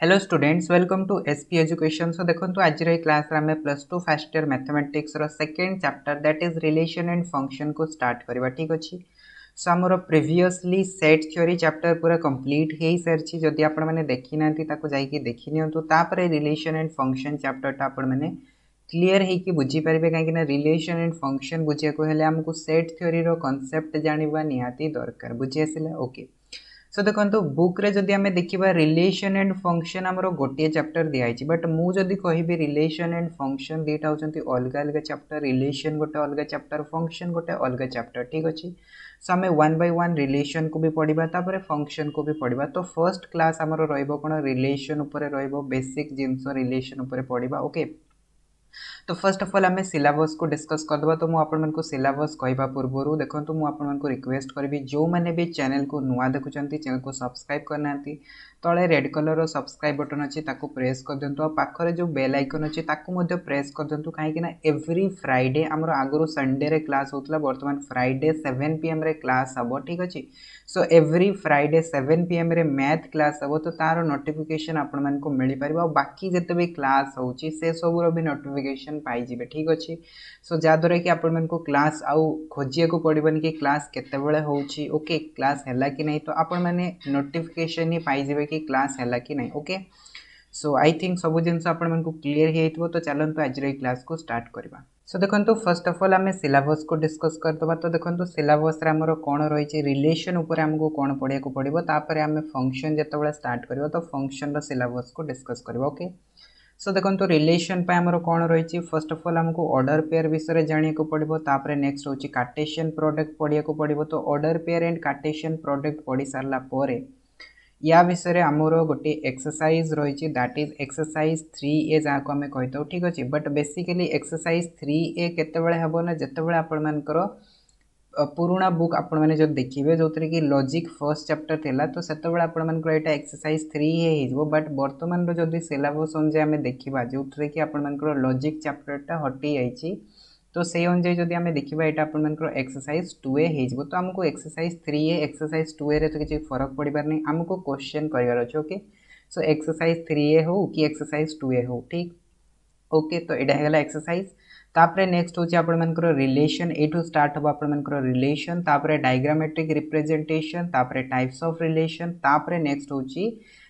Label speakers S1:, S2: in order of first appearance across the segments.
S1: Hello students welcome to SP education. So देखो आज class रे plus two first year mathematics रो second chapter that is relation and function को start करबा। ठीक अछि। सो हमर प्रीवियसली सेट थ्योरी चैप्टर पूरा कंप्लीट हे सारछि। जदि आपण माने देखि नांती ताको जाई कि देखि नियंतु। तापरे रिलेशन एंड फंक्शन चैप्टर टा आपण माने क्लियर हे कि बुझी परिबे, काहे कि ना रिलेशन एंड फंक्शन बुझिया को हेले हमको सेट थ्योरी रो कांसेप्ट जानिबा निहाती दरकार। बुझी आसिला? ओके। सो देखो बुक रे जदि आमे देखिबा रिलेशन एंड फंक्शन हमरो गोटे चैप्टर दिया है, बट मु जदि कहिबी रिलेशन एंड फंक्शन दीटा होचंती अलग अलग चैप्टर। रिलेशन गोटे अलग चैप्टर, फंक्शन गोटे अलग चैप्टर। ठीक अछि। सो आमे वन बाय वन रिलेशन को भी पढ़िबा, तापर फंक्शन को भी पढ़िबा। तो फर्स्ट क्लास हमरो रहइबो कोन रिलेशन ऊपर रहइबो, बेसिक जिंस रिलेशन ऊपर पढ़िबा। ओके। तो फर्स्ट ऑफ ऑल आम सिलेबस को डिस्कस करदे। तो मुझे सिलेबस कहवा पूर्व देखो मुझे रिक्वेस्ट करी जो मैंने भी चैनल को नुआ देखुं, चैनल को सब्सक्राइब करना तले रेड कलर सब्सक्राइब बटन अच्छी प्रेस कर दिंतु। आ पाखरे जो बेल आइकन अच्छी प्रेस कर दिंतु, कहीं एवरी फ्राइडे आमर आगु संडे रे क्लास होता, बर्तमान फ्राइडे 7 PM रे क्लास हम। ठीक अच्छे। सो एवरी फ्राइडे 7 PM रे मैथ क्लास हम। तो तार नोटिफिकेशन आपण मानक मिल पार। बाकी जिते भी क्लास होची से सबूर भी नोटिफिकेशन पाइबे। ठीक अच्छे। सो जहाद्वारा कि आपण मानक क्लास आउ खोजिया को पड़बनी कि क्लास केतेबेले होची। ओके, क्लास हैला कि नहीं, तो आपण माने नोटिफिकेशन ही पाइबे कि क्लास हैला कि नहीं। ओके। सो आई थिंक सब जिनस आपण मानक क्लियर हो। तो चलते आज क्लास को स्टार्ट करवा। सो देखो फर्स्ट ऑफ ऑल आम सिलेबस को डिस्कस करदे। तो देखो सिलेबस आमर कौन रही रिलेशन उपर आमको कौन पढ़िया को पड़ो, तापर आम फंक्शन जिते स्टार्ट करवा तो फंक्शन सिलेबस को डिस्कस करवा। ओके। सो देखो रिलेशन पे आमर कौन रही, फर्स्ट ऑफ ऑल आमको ऑर्डर पेयर विषय जाना को पड़ो। तापर नेक्स्ट हूँ कार्टेशियन प्रोडक्ट पढ़िया को पड़ो। तो order pair and Cartesian product पढ़ी सारा पर या विषय आमर गोटे एक्सरसाइज रही, दैट इज एक्सरसाइज 3A जहाँ को आम कही था। ठीक अच्छे। बट बेसिकली एक्सरसाइज 3A केतेबेले हेबो ना, जेतेबेले आपण मानकर पुराना बुक आपण मैंने जो देखिए जो कि लॉजिक फर्स्ट चैप्टर थिला, तो सेतेबेले आपण मानकर एटा एक्सरसाइज 3A हो। बट वर्तमान जदि सिलेबस अनुसार आम देखा जो कि आपण मानकर लॉजिक चैप्टरटा हटि जाइए, तो से अनुसार जब आम देखा यहाँ आप एक्सरसाइज 2A हो। तो आमको एक्सरसाइज 3A एक्सरसाइज 2A रे तो किसी फरक पड़बार नहीं, आमको क्वेश्चन करार अच्छे। ओके। सो एक्सरसाइज 3A हो कि एक्सरसाइज 2A हो। ठीक। ओके। तो यहाँ एक्सरसाइज। तापर नेक्स्ट हूँ आपर रिलेशन, एठू स्टार्ट हम आपर रिलेशन, तापर डायग्रामेट्रिक रिप्रेजेंटेशन, तापर टाइप्स ऑफ रिलेशन, तापर नेक्स्ट हूँ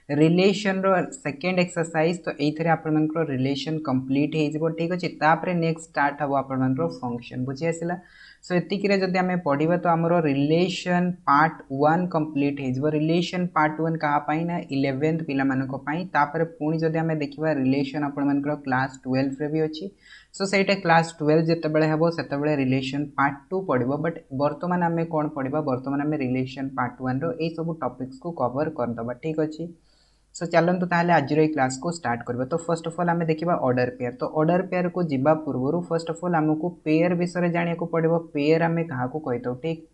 S1: रिलेशन रो सेकेंड एक्सरसाइज। तो ये आपर रिलेशन कंप्लीट हो। ठीक अच्छे। तापर नेक्स्ट स्टार्ट हम आपर फंक्शन। बुझी आसला? सो एतिक जब आम पढ़ा तो आमर रिलेशन पार्ट 1 कंप्लीट हो। रिलेशन पार्ट 1 कहाँ ना 11th पिलामानंकपाई। तापर पुणी जब आम देखा रिलेशन आपर क्लास 12 रे भी अच्छी। सो सहीटा क्लास 12 जितेबाला हम से रिलेशन पार्ट 2 पढ़ो। बट बर्तमान आम कौन पढ़ा, बर्तमान आम रिलेशन पार्ट 1 रो ये सब टॉपिक्स को कवर करदे। ठीक अच्छे। सो चलते ताहले आज क्लास को स्टार्ट करबा। तो फर्स्ट ऑफ ऑल आम देखा ऑर्डर पेयर। तो ऑर्डर पेयर को जीवा पूर्व फर्स्ट ऑफ ऑल आमको पेयर विषय जाना को पड़ो। पेयर आम क्या कही था। ठीक।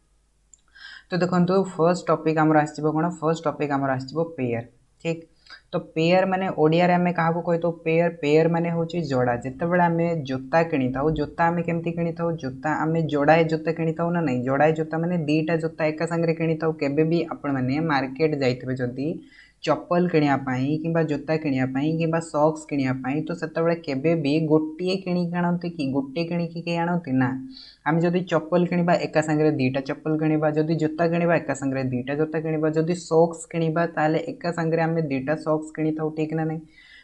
S1: तो देखो फर्स्ट टॉपिक आमर आसो कौन, फर्स्ट टॉपिक आमर आसो पेयर। ठीक। तो पेयर माने ओडिया रे आमे काहा को कहि तो पेयर, पेयर माने होची जोड़ा। जेतेबेले आमे जोता किनी थाउ, जोता आमे केमती किनी थाउ, जोता आमे जोड़ाए जोता किनी थाउ ना नहीं, जोड़ाए जोता माने दीटा जोता एका संगरे किनी थाउ। केबे भी आपण माने मार्केट जाइतबे जदी चप्पल किनिया पाई किंबा जोता किनिया पाई किंबा सॉक्स किनिया पाई, तो सेतेबेले केबे भी गोटिए किनी आनंती कि गोटे किनी के आनंती ना। आम जदि चप्पल किनिबा एका संगरे दीटा चप्पल किनिबा, जदि जोता किनिबा एका संगरे दीटा जोता किनिबा, जदि सॉक्स किनिबा ताले एका संगरे आमे दीटा सॉक्स किनी थाउ। ठीक ना नहीं।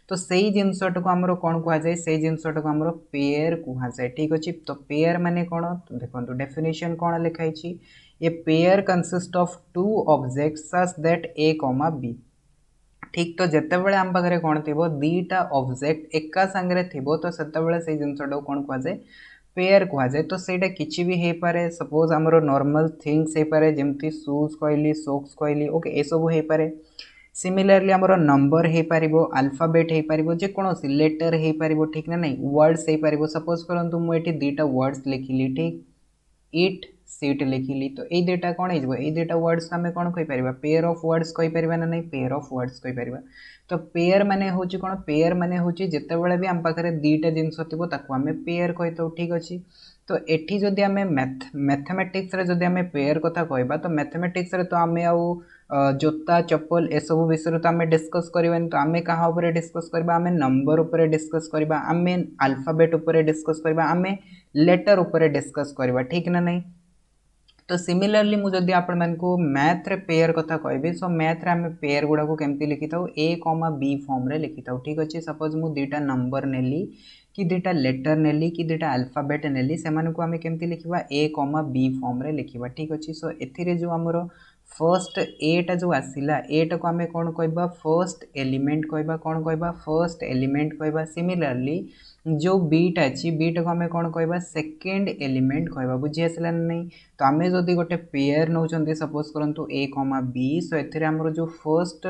S1: तो सेई जिनसटा को हमरो कोन कुआ जाय, सेई जिनसटा को हमरो पेयर कुआ जाय। ठीक अछि। तो पेयर माने कोन, तो देखंतु डेफिनेशन कोन लिखाई छी। A pair consist of two objects such that A, B. ठीक। तो जितेबाला आम पाखे कौन थी, दीटा ऑब्जेक्ट एका सांगे थी, तो से जिनसा कौन कहुए पेयर कहुए। तो सहीटा किसी भी हो पारे। सपोज आमर नॉर्मल थिंग्स हो पारे, जमती शूज कहली, सॉक्स कहली। ओके, ये सब हो पारे। सिमिलरली आमर नंबर हो पार, अल्फाबेट हो पार, जेकोसी लेटर हो पार। ठीक ना नहीं। वर्ड्स हो पार। सपोज करंतु मुझे दीटा वर्ड्स लिखिली। ठीक। इट सीट लिखिली। तो ये दुटा कौन हो, दुटा वर्ड्स आम कौन कहीपर, पेयर ऑफ वर्ड्स कहीपर ना नहीं, पेयर ऑफ वर्ड्स कहीपर। तो पेयर माने हूँ कौन, पेयर माने हूँ जितेबाला भी आम पाखे दीटा जिनस थी आम पेयर कही था। ठीक अच्छे। तो एठी जदि आम मैथमेटिक्स जदि आम पेयर कथा कहबा, तो मैथमेटिक्स तो आम आउ जोता चप्पल ए सब विषय तो आम डिस्कस करवानी तो आम क्या डिस्कस करवा आम नंबर उपर डिस्कस करवा आम अल्फाबेट उपर डिस्कस करवा आम लेटर उपर डिस्कस करवा ठीक ना नहीं। तो सिमिलरली मुझे आपण मानकु मैथ रे पेयर कथा कहबी सो मैथ रे आम पेयर गुड़ा को केमती लिखि थाउ ए कॉमा बी फॉर्म रे लिखि थाउ ठीक अच्छे। सपोज मु दुईटा नंबर नेली कि दुईटा लेटर नेली कि दुईटा अल्फाबेट नेली से को आम केमती लिखा ए कॉमा बी फॉर्म रे लिखा ठीक अच्छे। सो एथिरे जो आमर फर्स्ट एटा जो आसिला एटा को आम कौन कहबा फर्स्ट एलिमेंट कहबा कौन कहबा फर्स्ट एलिमेंट कहबा। सिमिलरली जो बीटा अच्छी बीटा को आम कौन कहबा सेकेंड एलिमेंट कहबा बुझी आसला नहीं। तो आम जदि गोटे पेयर नौ सपोज करूँ ए कॉमा बी सो एमर जो फर्स्ट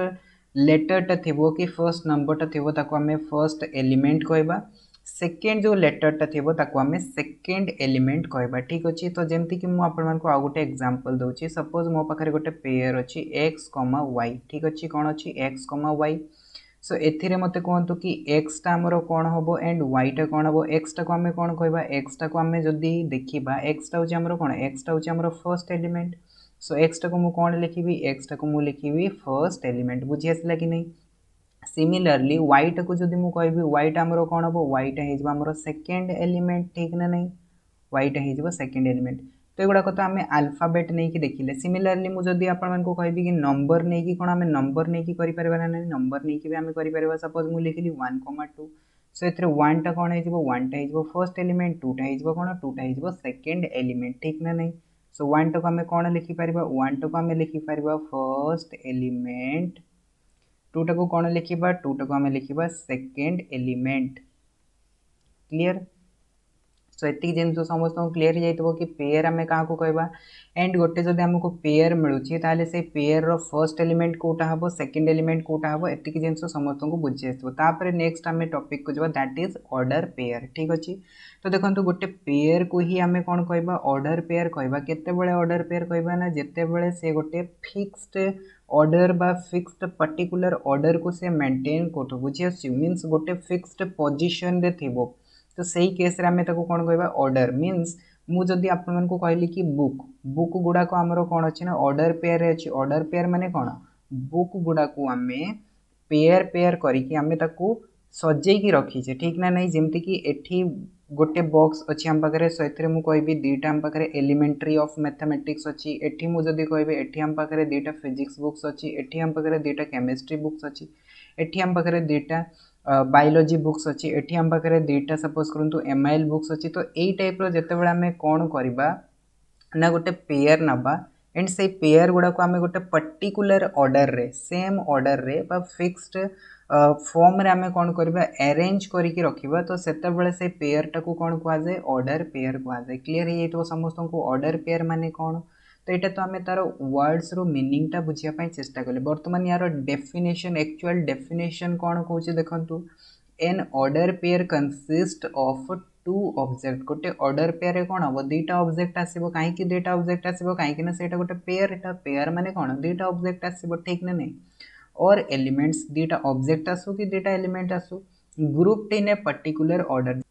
S1: लेटरटा थी कि फर्स्ट नंबरटा थी आम फर्स्ट एलिमेंट कहबा सेकेंड जो लेटरटा थी आम सेकेंड एलिमेंट कहबा ठीक अच्छे। तो जमती कि मुझे आउ गोटे एग्जांपल दूसरी सपोज मो पाखे गोटे पेयर अच्छी एक्स कॉमा वाई ठीक अच्छे कौन अच्छी एक्स कॉमा वाई। सो एथिरे मते कहतु कि एक्स टा हमर कौन हम एंड वाई टा कौन हम एक्स टा को आम कौन कहबा एक्स टा को आम जदि देखा एक्स टा हूँ कौन एक्स टा हूँ फर्स्ट एलिमेंट। सो एक्स टा को मुझे कौन लिखी एक्स टा को मुझे लिखी फर्स्ट एलिमेंट बुझी आसला कि नहीं। सिमिलरली वाई टा को जदि मुझे कहबी वाई टा हमर कौन हम वाई टा हो सेकेंड एलिमेंट ठीक ना नहीं वाई टा हो सेकेंड एलिमेंट। तो युवा तो आम आल्फाबेट नहीं कि देखिले। सिमिलरली मुझे आपको कहबी कि नंबर नहीं कि कौन आम नंबर नहीं कि करें ना नंबर नहीं कि आम कर सपोज मुझे लिखिली 1,2 सो ए 1 टा कौन हो 1 टा हो फर्स्ट एलिमेंट 2 टा हो कौन 2 टा हो सेकेंड एलिमेंट ठीक ना नहीं। सो 1 टा को आम कौन लिखिपर 1 टा को आम लिखिपर फर्स्ट एलिमेंट 2 टा को कौन लिखा 2 टा को आम लिखा सेकेंड एलिमेंट क्लियर। सो एति जिन समस्त क्लीयर हो जाइए कि पेयर आम क्या कहवा एंड गोटे जब आमको पेयर मिलूँ ताले से pair row first element Kota हम सेकेंड एलिमेंट कोटा हम एति जिन समस्त को बुझी आसपर नेक्स्ट आम टॉपिक को जब दैट इज ऑर्डर पेयर ठीक अच्छे। तो देखो गोटे पेयर को ही आम कौन कहवा ऑर्डर पेयर कहवा केतेबेले ऑर्डर पेयर कहवा ना जेतेबेले से गोटे फिक्स्ड ऑर्डर बा फिक्स्ड पर्टिकुलर ऑर्डर को से मेंटेन करथो बुझी आसछि मींस गोटे फिक्स्ड पोजीशन रे थिबो। तो सही केस रे आमे ताको कौन कहबा ऑर्डर मींस मु जदि आपन को कहली कि बुक बुक गुडा को हमरो कौन अछि ना ऑर्डर पेयर अछि ऑर्डर पेयर माने कौन बुक गुडा को आमे पेयर पेयर करी कि आमे ताको सजै की रखी छे ठीक ना नहीं। जेमति कि एठी गोटे बॉक्स अछि हम पाखरे सो एथरे मु कहबी दुईटा हम पाखरे एलिमेंट्री ऑफ मैथमेटिक्स अछि एठी मु जदि कहबी एठी हम पाखरे दुईटा फिजिक्स बुक्स अछि एठी हम पाखरे दुईटा केमिस्ट्री बुक्स अछि एठी हम पाखरे दुईटा बायोलॉजी बुक्स अच्छी एठी हम पाखे दुईटा सपोज करूँ एमआईएल बुक्स अच्छी। तो यही टाइप जितेबाला आम कौन करवा ना गोटे पेयर नवा एंड से पेयर गुड़ा को आम गोटे पर्टिकुलर ऑर्डर रे सेम ऑर्डर रे बा फिक्स्ड फॉर्म रे आम कौन करवा अरेंज करके रखा तो सेतेबेले से पेयर टाक कौन कहुए ऑर्डर पेयर कहुए क्लीयर हो जाए समस्त को ऑर्डर पेयर माने कौन। तो यहाँ तो आम तार वर्ड्स रो मीनिंगटा बुझापी चेष्टा कले बर्तमान यार डेफिनेशन एक्चुअल डेफिनेशन कौन कौन देखु an order pair consist of two object गोटे ऑर्डर पेयर कौन हम दुईटा ऑब्जेक्ट आसो कहीं दुईटा ऑब्जेक्ट आसो कहीं से गोटे पेयर एटा पेयर माने कौन दुईटा ऑब्जेक्ट आसो ठीक ना नहीं और एलिमेंट्स दुईटा ऑब्जेक्ट आसू कि दुईटा एलिमेंट आसू grouped in a particular order.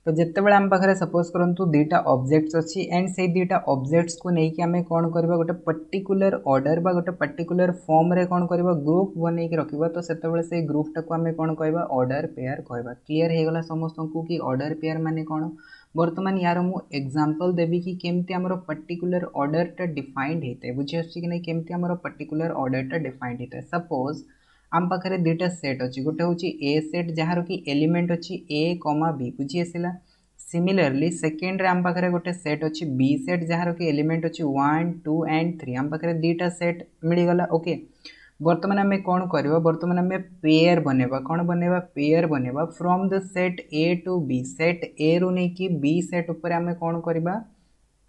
S1: तो जितेबाला आम पाखे सपोज करूँ दुईटा ऑब्जेक्ट्स अच्छी एंड से दुईटा ऑब्जेक्ट्स को लेकिन आम कौन करवा गोटे पर्टिकुलर ऑर्डर बा गोटे पर्टिकुलर फॉर्म रे कौन करवा ग्रुप बन के रखा तो सेतेबेले से ग्रुप टाक आम कौन कहवा ऑर्डर पेयर कहवा क्लीयर हो गला समस्त को कि ऑर्डर पेयर माने कौन। बर्तमान यार मु एग्जांपल देवी कि केमती आमर पर्टिकुलर ऑर्डरटा डिफाइंड होता है बुझी आसछि कि नहीं केमती आमर पर्टिकुलर ऑर्डरटा डिफाइंड होता है। सपोज आम पाखे दुईटा सेट अच्छी गोटे हूँ ए सेट जार कि एलिमेंट अच्छी ए कमा बी बुझी आसला। सिमिलरली सेकेंड रे आम पाखे गोटे सेट अच्छी बी सेट जार कि एलिमेंट अच्छी 1 2 एंड 3 आम पाखे दुईटा सेट मिलगला ओके। बर्तमान आम कौन करवा बर्तमान आम पेयर बनेबा कौन बनेबा पेयर बनेबा from the set A to B set A रु नहीं कि बी सेट उपर आम कौन करवा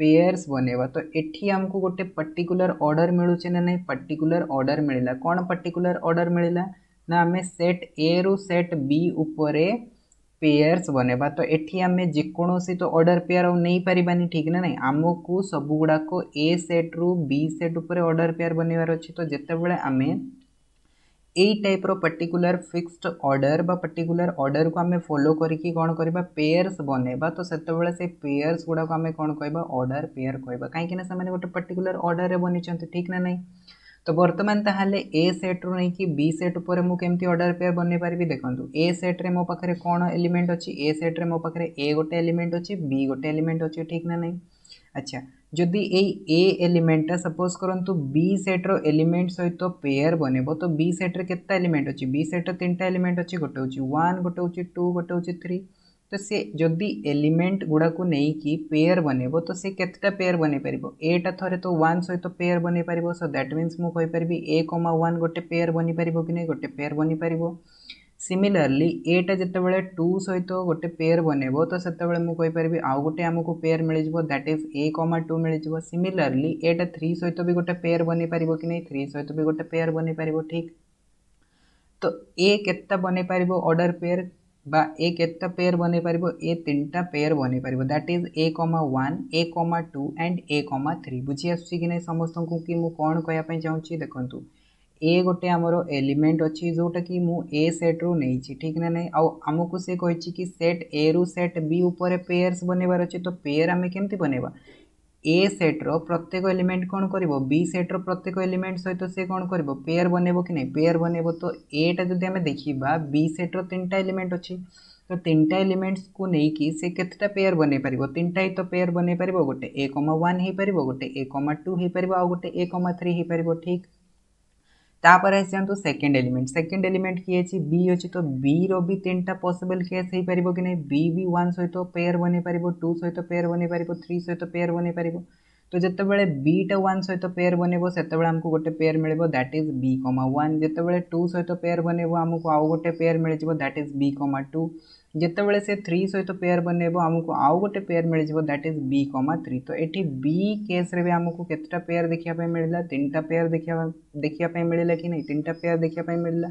S1: पेयर्स बनेबा। तो एठी हमको गोटे पर्टिकुलर ऑर्डर मिलूचे ना नहीं पर्टिकुलर ऑर्डर मिलला कौन पर्टिकुलर ऑर्डर मिलला ना आम सेट ए रु सेट बी उपरे पेयर्स बनेबा। तो एठी आम जेकोसी तो ऑर्डर पेयर नहीं पारिबानी ठीक ना नहीं आमको सब गुड़ाक ए सेट रु बी सेट उपरे ऑर्डर पेयर बनवार अच्छी। तो जितेबाला आम यही टाइप रो पर्टिकुलर फिक्स्ड ऑर्डर बा पर्टिकुलर ऑर्डर को आम फॉलो करके कौन करबा पेयर्स बनेबा तो सेतेबेले से पेयर्स गुड़ाक आम कौन कहबा ऑर्डर पेयर कहबा कहीं से गोटे पर्टिकुलर ऑर्डर रे बनी ठीक ना नहीं। तो बर्तमान ताहले ए सेट रू नहीं कि बी सेट ऊपर मु केमती ऑर्डर पेयर बनै पारिबी देखंतु ए सेट रे मो पाखरे कोन एलिमेंट अछि ए सेट रे मो पाखरे ए गोटे एलिमेंट अछि बी गोटे एलिमेंट अछि ठीक ना नहीं। अच्छा जदि ए एलिमेंट सपोज करंतु बी सेट रो एलिमेंट सहित पेयर बनेबो तो बी सेट रे केतना एलिमेंट अछि बी सेट रे तीनटा एलिमेंट अछि गोटे होछि 1 गोटे होछि 2 गोटे होछि 3 तो से जदि एलिमेंट गुड़ा को नहीं कि पेयर बनेबो तो से केतटा पेयर बने परिबो एटा थरे तो 1 सहित पेयर बने परिबो सो दैट मींस मु कहि परबी a, 1 गोटे पेयर बनी परिबो कि नहीं गोटे पेयर बनी परिबो। सिमिलरली एटा जितेबाला 2 सहित गोटे पेयर बनेबो तो सेतेबाला मु कहि परबी आउ गोटे हमको पेयर मिल जिवो दैट इज a, 2 मिल जिवो। सिमिलरली एटा 3 सहित भी गोटे पेयर बनी परिबो कि नहीं 3 सहित भी गोटे पेयर बनी परिबो ठीक। तो ए केत्ता बने पारिबो ऑर्डर पेयर बा ए केत्ता पेयर बने पारिबो ए तीनटा पेयर बने पारिबो that is a, 1 a, 2 and a, 3 बुझी आसुची कि नहीं समस्त को कि मु कोन कहया पई चाहूची देखंतु ए गोटे आमर एलिमेंट अच्छी जोटा कि मु ए सेट रू नहीं ठीक ना नहीं आमको से कही कि सेट ए रु सेट बी उपर पेयर्स बनेबार अच्छे तो पेयर आम केमती बनेबा ए सेट रो प्रत्येक एलिमेंट कौन करिवो बी सेट रो प्रत्येक एलिमेंट सहित से कौन करिवो पेयर बनेबो कि नहीं पेयर बनेबो तो एटा जदि आमे देखिबा बी सेट रो तीनटा एलिमेंट अछि तो तीनटा एलिमेंट्स को नहीं कि से केतटा पेयर बने पारिबो तीनटा ही तो पेयर बने पारिबो गोटे a, 1 हे पारिबो गोटे a, 2 हे पारिबो आ गोटे a, 3 हे पारिबो ठीक। तापर आसतु सेकेंड एलिमेंट किए अछि बी अछि तो बी रो भी तीनटा पॉसिबल केस हे परिबो कि नहीं बी भी 1 सहित पेयर बने परिबो 2 सहित पेयर बने परिबो 3 सहित पेयर बने परिबो तो जते बेले बी टा 1 सहित पेयर बनेबो सेते बेले हमको गोटे पेयर मिलबो दैट इज b, 1 जते बेले 2 सहित पेयर बनेबो हमको आउ गोटे पेयर मिल जिवो दैट इज b, 2 जते बेले से 3 सहित पेयर बनेबो हमको आउ गोटे पेयर मिल जिवो दैट इज b, 3 तो एठी b केस रे भी हमको केतटा पेयर देखिया पे मिलला तीनटा पेयर देखिया पे मिलला कि नहीं तीनटा पेयर देखिया पे मिलला।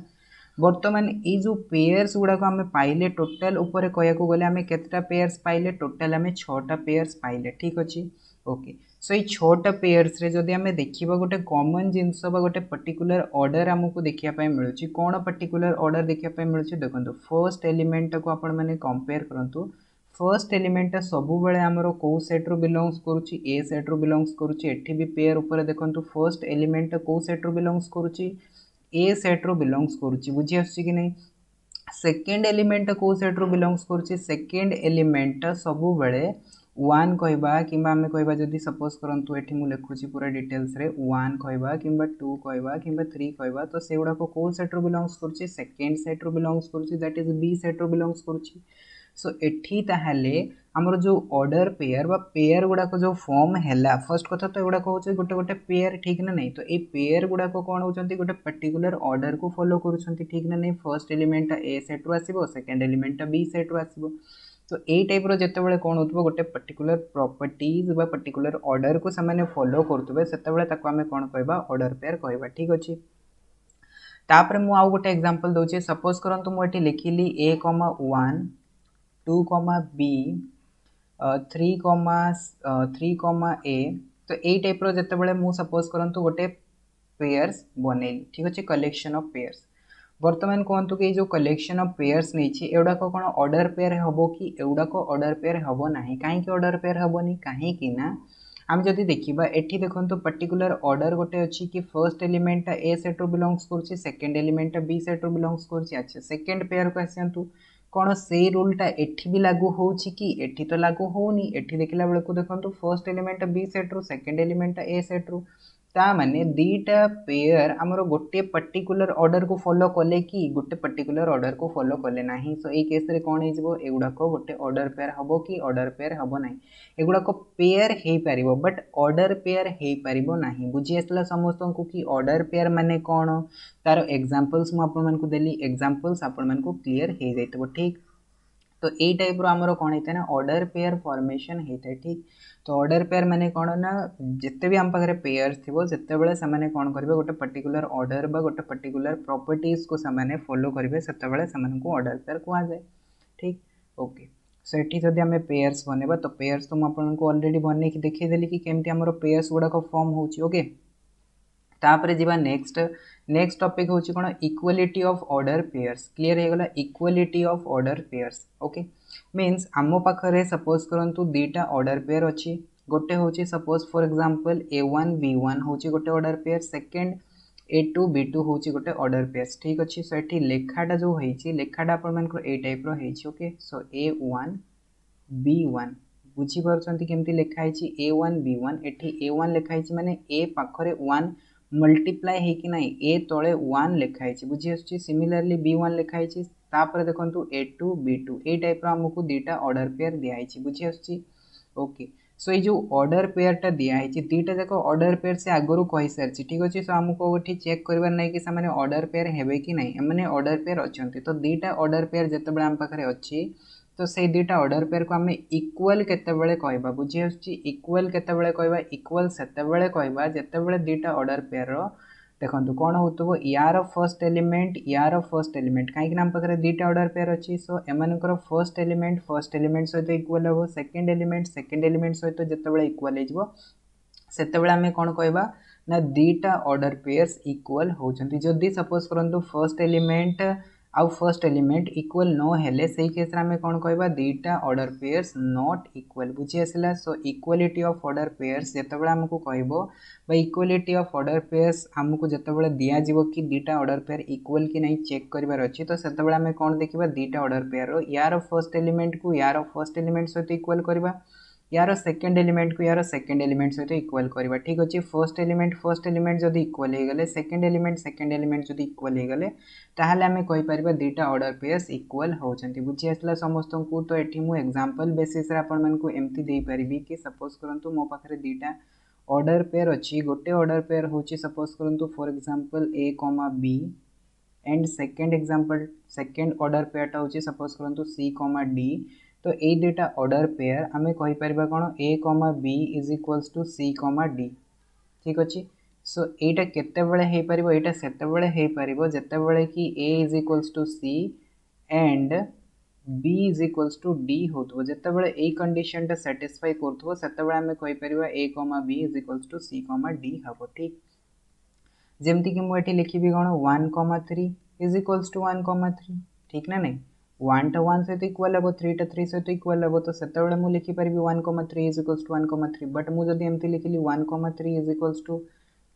S1: बर्तमान ये जो पेयर्स गुड़ाक आम पाइले टोटाल ऊपर कहया गले आम केतटा पेयर्स पाइले टोटाल आम 6टा पेयर्स पाइले ठीक अच्छे ओके। सो ये 6टा पेयर्स रे जदि आम देखा गोटे कॉमन जिनस गोटे पर्टिकुलर ऑर्डर आमको देखा मिलूँ कौन पर्टिकुलर ऑर्डर देखा मिलूँ देखो फर्स्ट एलिमेंट को आपण मैंने कंपेयर करूँ फर्स्ट एलिमेंट सब बेले आमर कौ सेट रू बिलोंग्स करुच्ची ए सेट रू बिलोंग्स करुच्ची एठी भी पेयर ऊपर देखो फर्स्ट एलिमेंट कौ सेट रू बिलोंग्स करुच्ची ए सेट रू बिलोंग्स करुच्ची बुझी आसुची कि नहीं। सेकेंड एलिमेंट कौ सेट रू बिलोंग्स करुच्ची सेकेंड एलिमेंट सब बेले 1 कहबा किंबा आमे कहबा जदि सपोज करंतु एठी मु लिखुची पूरा डिटेल्स रे 1 कहबा किंबा 2 कहबा किंबा 3 कहबा तो सेगुडा को कौ सेट रू बिलोंग्स करुच्ची सेकेंड सेट रू बिलोंग्स करुच्ची दैट इज बी सेट रू बिलोंग्स करुच्ची। सो एठी ताहले आमर जो ऑर्डर पेयर बा पेयर गुड़ाक जो फॉर्म हैला फर्स्ट कथा तो एगुड़ा होचे गोटे गोटे पेयर ठीक ना नहीं तो ये पेयर गुड़ाक कौन होचंती गोटे पर्टिकुलर ऑर्डर को फॉलो करूछंती ठीक ना नहीं फर्स्ट एलिमेंट ए सेट रू आसीबो सेकंड एलिमेंट बी सेट रू आसीबो तो ए टाइप रो जेतेबेले कोन होतबो गोटे पर्टिकुलर प्रॉपर्टीज बा पर्टिकुलर ऑर्डर को सामान्य फॉलो करतबे सेतेबेले ताको हमें कोन कहबा ऑर्डर पेयर कहबा ठीक अछि। तापर मु आउ गोटे एग्जांपल दोचे सपोज करंतु मु एठी लिखिली a, 1 2, b 3, a तो यही टाइप रो जेतेबेले मु सपोज करंतु गोटे पेयर्स बनेली ठीक अच्छे कलेक्शन ऑफ पेयर्स बर्तमान कहतु कि जो कलेक्शन ऑफ पेयर्स नहीं एगुड़ा कौन ऑर्डर पेयर हम कि एगुड़ा ऑर्डर पेयर हम ना कहीं ऑर्डर पेयर हेनी कहीं आम जदि देखा एटी देखो पर्टिकुलर ऑर्डर गोटे अच्छी कि फर्स्ट एलिमेंट ए सेट रू बिलोंग्स करुच्ची सेकेंड एलिमेंट बी सेट रू बिलोंग्स करुच्ची अच्छा सेकेंड पेयर को आसतु कौन से रूलटा एठी भी लागू होउछि कि एठी तो लागू होनी एठी देखला बेले को देखंतु फर्स्ट एलिमेंट बी सेट रू सेकेंड एलिमेंट ए सेट रू ता माने दीटा पेयर आमर गोटे पर्टिकुलर ऑर्डर को फॉलो कले कि गोटे पर्टिकुलर ऑर्डर को फॉलो कले नाही सो ए केस रे कोन हिजबो एगुडाक गोटे ऑर्डर पेयर हबो कि ऑर्डर पेयर हबो नाही एगुडाक पेयर हे पारिबो बट ऑर्डर पेयर हे पारिबो नाही बुझी आसला समस्त को कि ऑर्डर पेयर माने कोन तार एग्जांपल्स मु आपन मन को देली एग्जांपल्स आपन मन को क्लियर हे जाइतबो ठीक। तो ये टाइप रो आमर कौन होता है ना ऑर्डर पेयर फॉर्मेशन होता है ठीक। तो ऑर्डर पेयर माने कौन ना जिते भी आम पाखे पेयर्स थी जिते बड़े से कौन करेंगे गोटे पर्टिकुलर ऑर्डर बा गोटे पर्टिकुलर प्रॉपर्टीज को से फॉलो करेंगे से ऑर्डर पेयर कह जाए ठीक ओके। सो ये जदि आम पेयर्स बनेबा तो पेयर्स तो मुझे ऑलरेडी बन के देखीदेली कि केमती आमर पेयर्स गुड़ाक फॉर्म होची ओके। तापर जीवा नेक्स्ट टॉपिक होची कोन equality of order pairs clear हो गला equality of order pairs okay means आम पाखरे सपोज करंतु दीटा ऑर्डर पेयर अच्छी गोटे होची suppose for example a1 b1 होची गोटे order pair second A2 B2 हूँ गोटे ऑर्डर पेयर्स ठीक अच्छे सो ये लेखाटा जो होती लेखाटा आपण ए टाइप रही ओके सो A1 B1 बुझीपार केमती लिखाई A1 B1 एटी A1 लिखाई माने A पाखरे 1 मल्टीप्लाए होकि ना A तले 1 लिखाई बुझी आसुची सिमिलरली B1 लिखाई तापर देखो A2 B2 ए टाइप आमको दुईटा ऑर्डर पेयर दिखाई बुझी आसुची ओके सो ये जो ऑर्डर पेयरटा दिखाई दुईटा जाक ऑर्डर पेयर से आगु कही सारी ठीक अच्छे सो आमको ये चेक करार ना कि से ऑर्डर पेयर हे कि ना एम ऑर्डर पेयर अच्छा तो दुईटा ऑर्डर पेयर जिते आम पाखे अच्छी तो से दुईटा ऑर्डर पेयर को आम इक्वल केतबेले कहबा बुझी आसुची इक्वल केतबेले कहबा इक्वल सेतबेले कहबा जेतेबेले दुईटा ऑर्डर पेयर देखो कौन हो यार फर्स्ट एलिमेंट कहीं आम पाखे दुईटा ऑर्डर पेयर अच्छी सो एमनकर फर्स्ट एलिमेंट सहित इक्वल हम सेकेंड एलिमेंट सहित जितेबाला इक्वल होतेबे आम कौन कहबा ना दुईटा ऑर्डर पेयर्स इक्वल होती जदि सपोज करूँ फर्स्ट एलिमेंट इक्वल न हेले से केस आम कौन कहबा दुईटा ऑर्डर पेयर्स नॉट इक्वल बुझी आसला so equality of order pairs जितेबाला आमको कहबो इक्वालिटी ऑफ ऑर्डर पेयर्स आमको जितेबाला दिज्व कि दुईटा ऑर्डर पेयर इक्वल कि नहीं चेक करार अच्छी तो से आम कौन देखा दुईटा ऑर्डर पेयर यार फर्स्ट एलिमेंट को यार फर्स्ट एलिमेंट सहित इक्वल करवा यार सेकेंड एलिमेंट को यार सेकेंड एलिमेंट सहित इक्वल करवा ठीक अच्छे फर्स्ट एलिमेंट जदि इक्वल हो गले सेकेंड एलिमेंट जदि इक्वल हो गले ताहले आम कहीपर दुईटा ऑर्डर पेयर्स इक्वल होती बुझी आसला समस्त को तो ये मुझे एग्जांपल बेसिस आपण मानक एमती दे पारिबी कि सपोज करंतु मो पाखरे दुईटा ऑर्डर पेयर अच्छी गोटे ऑर्डर पेयर होची सपोज करंतु for example A, B and second order पेयरटा होची सपोज करंतु C, D तो ये दुईटा ऑर्डर पेयर आम कहीपर कौन A, B is equals to C, D ठीक अच्छे सो यहाँ केतबेले हो पार यहाँ सेतबेले हो पार जितेबले कि A is equals to C and B is equals to D हो जितेबले ये कंडीशनटा सैटिस्फाई करूँ से आम कहीपर A, B is equals to C, D हम ठीक जमती कि मुझे लिखी कौन 1, 3 इज इक्वल्स टू 1, 3 ठीक ना नहीं 1 टा 1 सहित इक्वल हम 3 टा 3 सहित इक्वल हम तो से मुझे लिखिपारि 1, 3 इज इक्वल्स टू 1, 3 बट मुझे एमती लिखिली 1, 3 इज इक्वल्स टू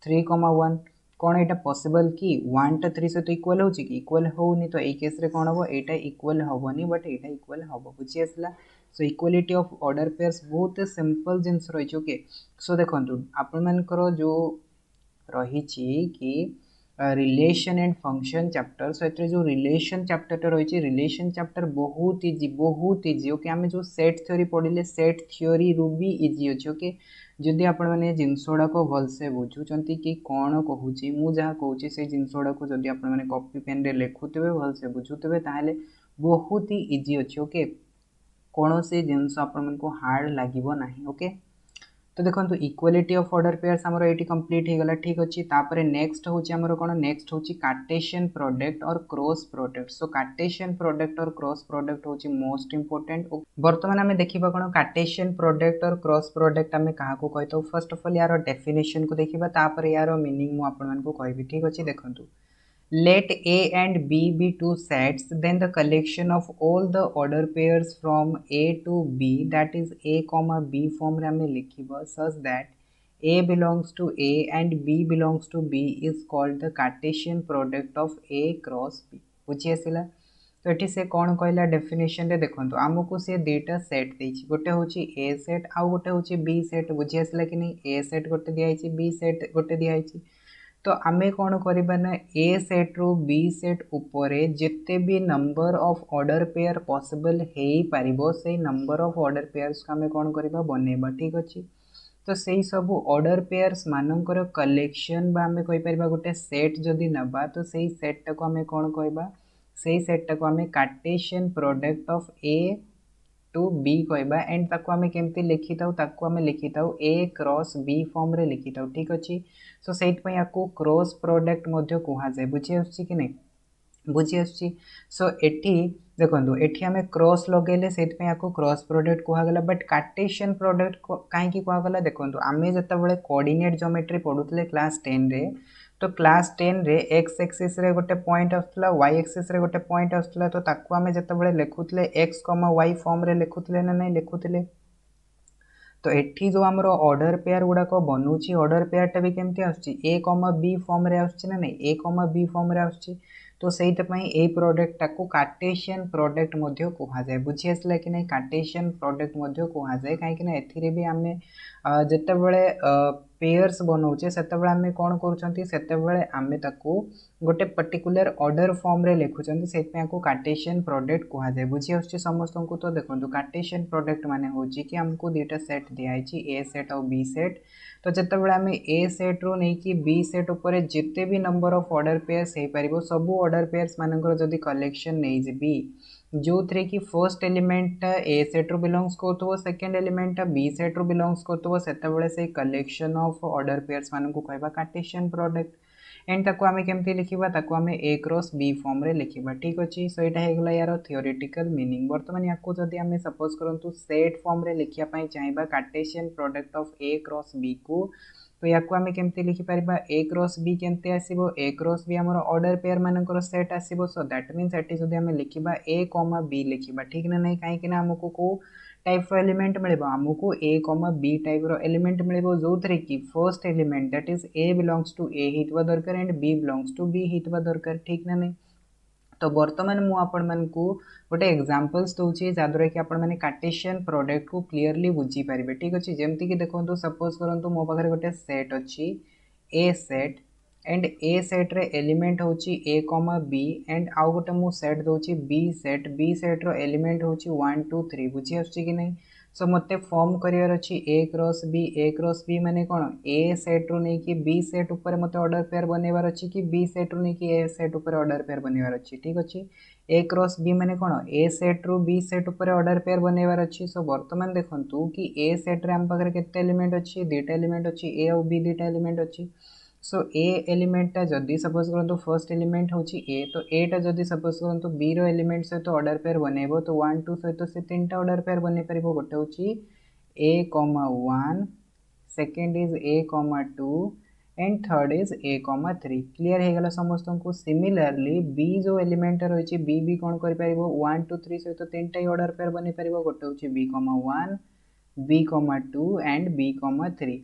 S1: 3, 1 कौन यहाँ पॉसिबल कि 1 टा 3 सहित इक्वल हो इक्वल होनी तो ये केस रे कौन हम यहाँ इक्वल हेनी बट यहाँ इक्वल हम बुझी आसला so equality of order pairs बहुत सिंपल जिनस रही ओके सो देखो आपण मानकर जो रही कि relation and function chapter so ये जो रिलेशन चैप्टर रही रिलेशन चैप्टर बहुत इजी ओके आम जो सेट थ्योरी पढ़ले सेट थ्योरी रू भी इजी अच्छे ओके जदि आपण मैंने जिनस गुड़ाक भलसे बुझुं कि कौन कहूँ मुझे कहूँ से जिनस गुड़ाक जदि आपण मैंने कॉपी पेन रे लिखुवे भलसे बुझुवे ताहले बहुत ही इजी अच्छे ओके कौन से जिनस आपण को हार्ड लगे ना ओके तो देखो इक्वालिटी ऑफ ऑर्डर पेयर्स आमर ये कंप्लीट हो गला ठीक अच्छे तापर नेक्स्ट हूँ आमर कौन नेक्स्ट हूँ कार्टेशियन प्रोडक्ट और cross product so Cartesian product और क्रॉस प्रोडक्ट हूँ मोस्ट इंपोर्टेंट बर्तमान आम देखा कौन कार्टेशियन प्रोडक्ट और क्रॉस प्रोडक्ट आम क्या कही था फर्स्ट ऑफ ऑल यार डेफिनेशन को देखा तापर यार मीनिंग मुझे कहि ठीक अच्छे देखो let A and B be two sets then the collection of all the order pairs from A to B that is A comma B form रे हमें लिखिबा such that A belongs to A and B belongs to B is called the Cartesian product of A cross B बुझी आसला तो ये से कौन कहला definition रे देखो आमको से दुईटा सेट देछि गोटे हूँ A सेट आउ गोटे हूँ B सेट बुझी आसला कि नहीं A सेट गोटे दिखाई B सेट गोटे दिखाई तो आम कौन करवा ना ए सेट रू बी सेट उपरे जिते भी number of order pair possible हो पार से नंबर ऑफ ऑर्डर पेयर्स को आम कौन करवा बनइबा ठीक अच्छे तो से सब ऑर्डर पेयर्स मानकर कलेक्शन आम कहीपर गोटे सेट जदि नबा तो से सेटा को आम कौन कहबा से सेटा को आम Cartesian product of A to B कहबा एंड ताको आमे केमती लिखि थाउ ताको आमे लिखि थाउ ए क्रॉस बी फॉर्म रे लिखि थाउ ठीक अछि सो सेट पय याको क्रॉस प्रोडक्ट मध्ये कुहा जाय बुझी आछि कि नै बुझी आछि सो एठी देखंतु एठी आमे क्रॉस लगेले सेट पय याको क्रॉस प्रोडक्ट कुहा गला बट कार्टेशियन प्रोडक्ट काहे की कुहा गला देखंतु आमे जता बेले कोऑर्डिनेट ज्योमेट्री पढुतले क्लास 10 रे तो क्लास 10 रे एक्स एक्सिस रे गोटे पॉइंट आसला वाई एक्सिस रे गोटे पॉइंट आसला तो ताको आमे जता बेले लिखुतले एक्स, वाई फॉर्म रे लिखुतले ना नहीं लिखुतले तो एठी जो आमर ऑर्डर पेयर गुड़ाक बनूची ऑर्डर पेयरटा भी केमती आसुची ए कमा बी फॉर्म रे आसुची ना नहीं ए कमा बी फॉर्म रे आसुची तो सेइतपई ए प्रोडक्ट टाको कार्टेशियन प्रोडक्ट मध्य कुहा जाए बुझी आसला कि नहीं कार्टेशियन प्रोडक्ट मध्य कुहा जाए कहीं एथिरे भी आमे जेतेबेले पेयर्स बनाऊे सेतेबेले आमे कोन करूछंती सेतेबेले आमे ताको गोटे पर्टिकुलर ऑर्डर फॉर्म रे लिखुछंती सेइतपई आको कार्टेशियन प्रोडक्ट कुहा जाए बुझी आसुची समस्त को तो देखंतु कार्टेशियन प्रोडक्ट माने होची कि हमको दुईटा सेट दिया है ए सेट और बी सेट तो जितेबाला आम ए सेट रू नहीं कि बी सेट उपर जिते भी नंबर ऑफ ऑर्डर पेयर्स हो पार सबू ऑर्डर पेयर्स मानकर जदि कलेक्शन नहीं जी जो थे कि फर्स्ट एलिमेंट ए सेट रू बिलोंग्स कर सेकेंड एलिमेंट बी सेट रू बिलोंग्स कर से कलेक्शन ऑफ ऑर्डर पेयर्स मान को कहवा कार्टेशियन प्रोडक्ट एंड ताको आमे केमती लिखिबा ताको आमे ए क्रॉस बी फॉर्म रे लिखिबा ठीक अछि सो एटा हेगला यार थियोरेटिकल मीनिंग वर्तमान याको जदि आमे सपोज करंतु सेट फॉर्म रे लिखिया पई चाहिबा Cartesian product of A cross B को तो याको आमे केमती लिखि परिबा ए क्रॉस बी केमती आसीबो ए क्रॉस बी हमर ऑर्डर पेयर मानकर सेट आसीबो सो दैट मींस एटी जदि आमे लिखिबा ए कॉमा बी लिखिबा ठीक ना नहीं काहे कि ना हमको को टाइप एलिमेंट मिले आमको A comma B type element मिले जो थे कि first element that is A belongs to A हितवा दरकार and B belongs to B हितवा दरकार ठीक ना नहीं तो बर्तमान मु आपण मानकू गोटे एग्जांपल्स दूची जहाँद्वारा कि आपण माने कार्टेशियन प्रोडक्ट को क्लीयरली बुझी पारिबे ठीक अछि जेमति कि देखंतु सपोज करंतु मो पाखरे गोटे सेट अछि ए सेट एंड ए सेट रे एलिमेंट होची ए कॉमा बी एंड आउ गोटे मु सेट दोची बी सेट रो एलिमेंट होची 1 2 3 बुझी आछी कि नहीं सो मते फॉर्म करियर अछि ए क्रॉस बी माने कोन ए सेट रो नै कि बी सेट ऊपर मते ऑर्डर पेयर बनेबार अछि कि बी सेट रो नै कि ए सेट ऊपर ऑर्डर पेयर बनेबार अछि ठीक अछि ए क्रॉस बी माने कोन ए सेट रो बी सेट ऊपर ऑर्डर पेयर बनेबार अछि सो वर्तमान देखंतु कि ए सेट रे हम पाखरे केते एलिमेंट अछि दुटा एलिमेंट अछि ए और बी दुटा एलिमेंट अछि सो ए एलिमेंटा जदि सपोज करंतु फर्स्ट एलिमेंट होची ए तो ए टा जदि सपोज करंतु बी रो एलिमेंट सहित ऑर्डर पेयर बनेबो तो 1 2 सहित से तीनटा ऑर्डर पेयर बने परिबो गोटे होची A comma 1 second is A comma 2 and third is A comma 3 clear हे गला समस्त को सिमिलरली बी जो एलिमेंट रही बी भी कौन कर पारिबो 1 2 3 सहित तीनटा ही ऑर्डर पेयर बने परिबो गोटे होची B comma 1 B comma 2 and B comma 3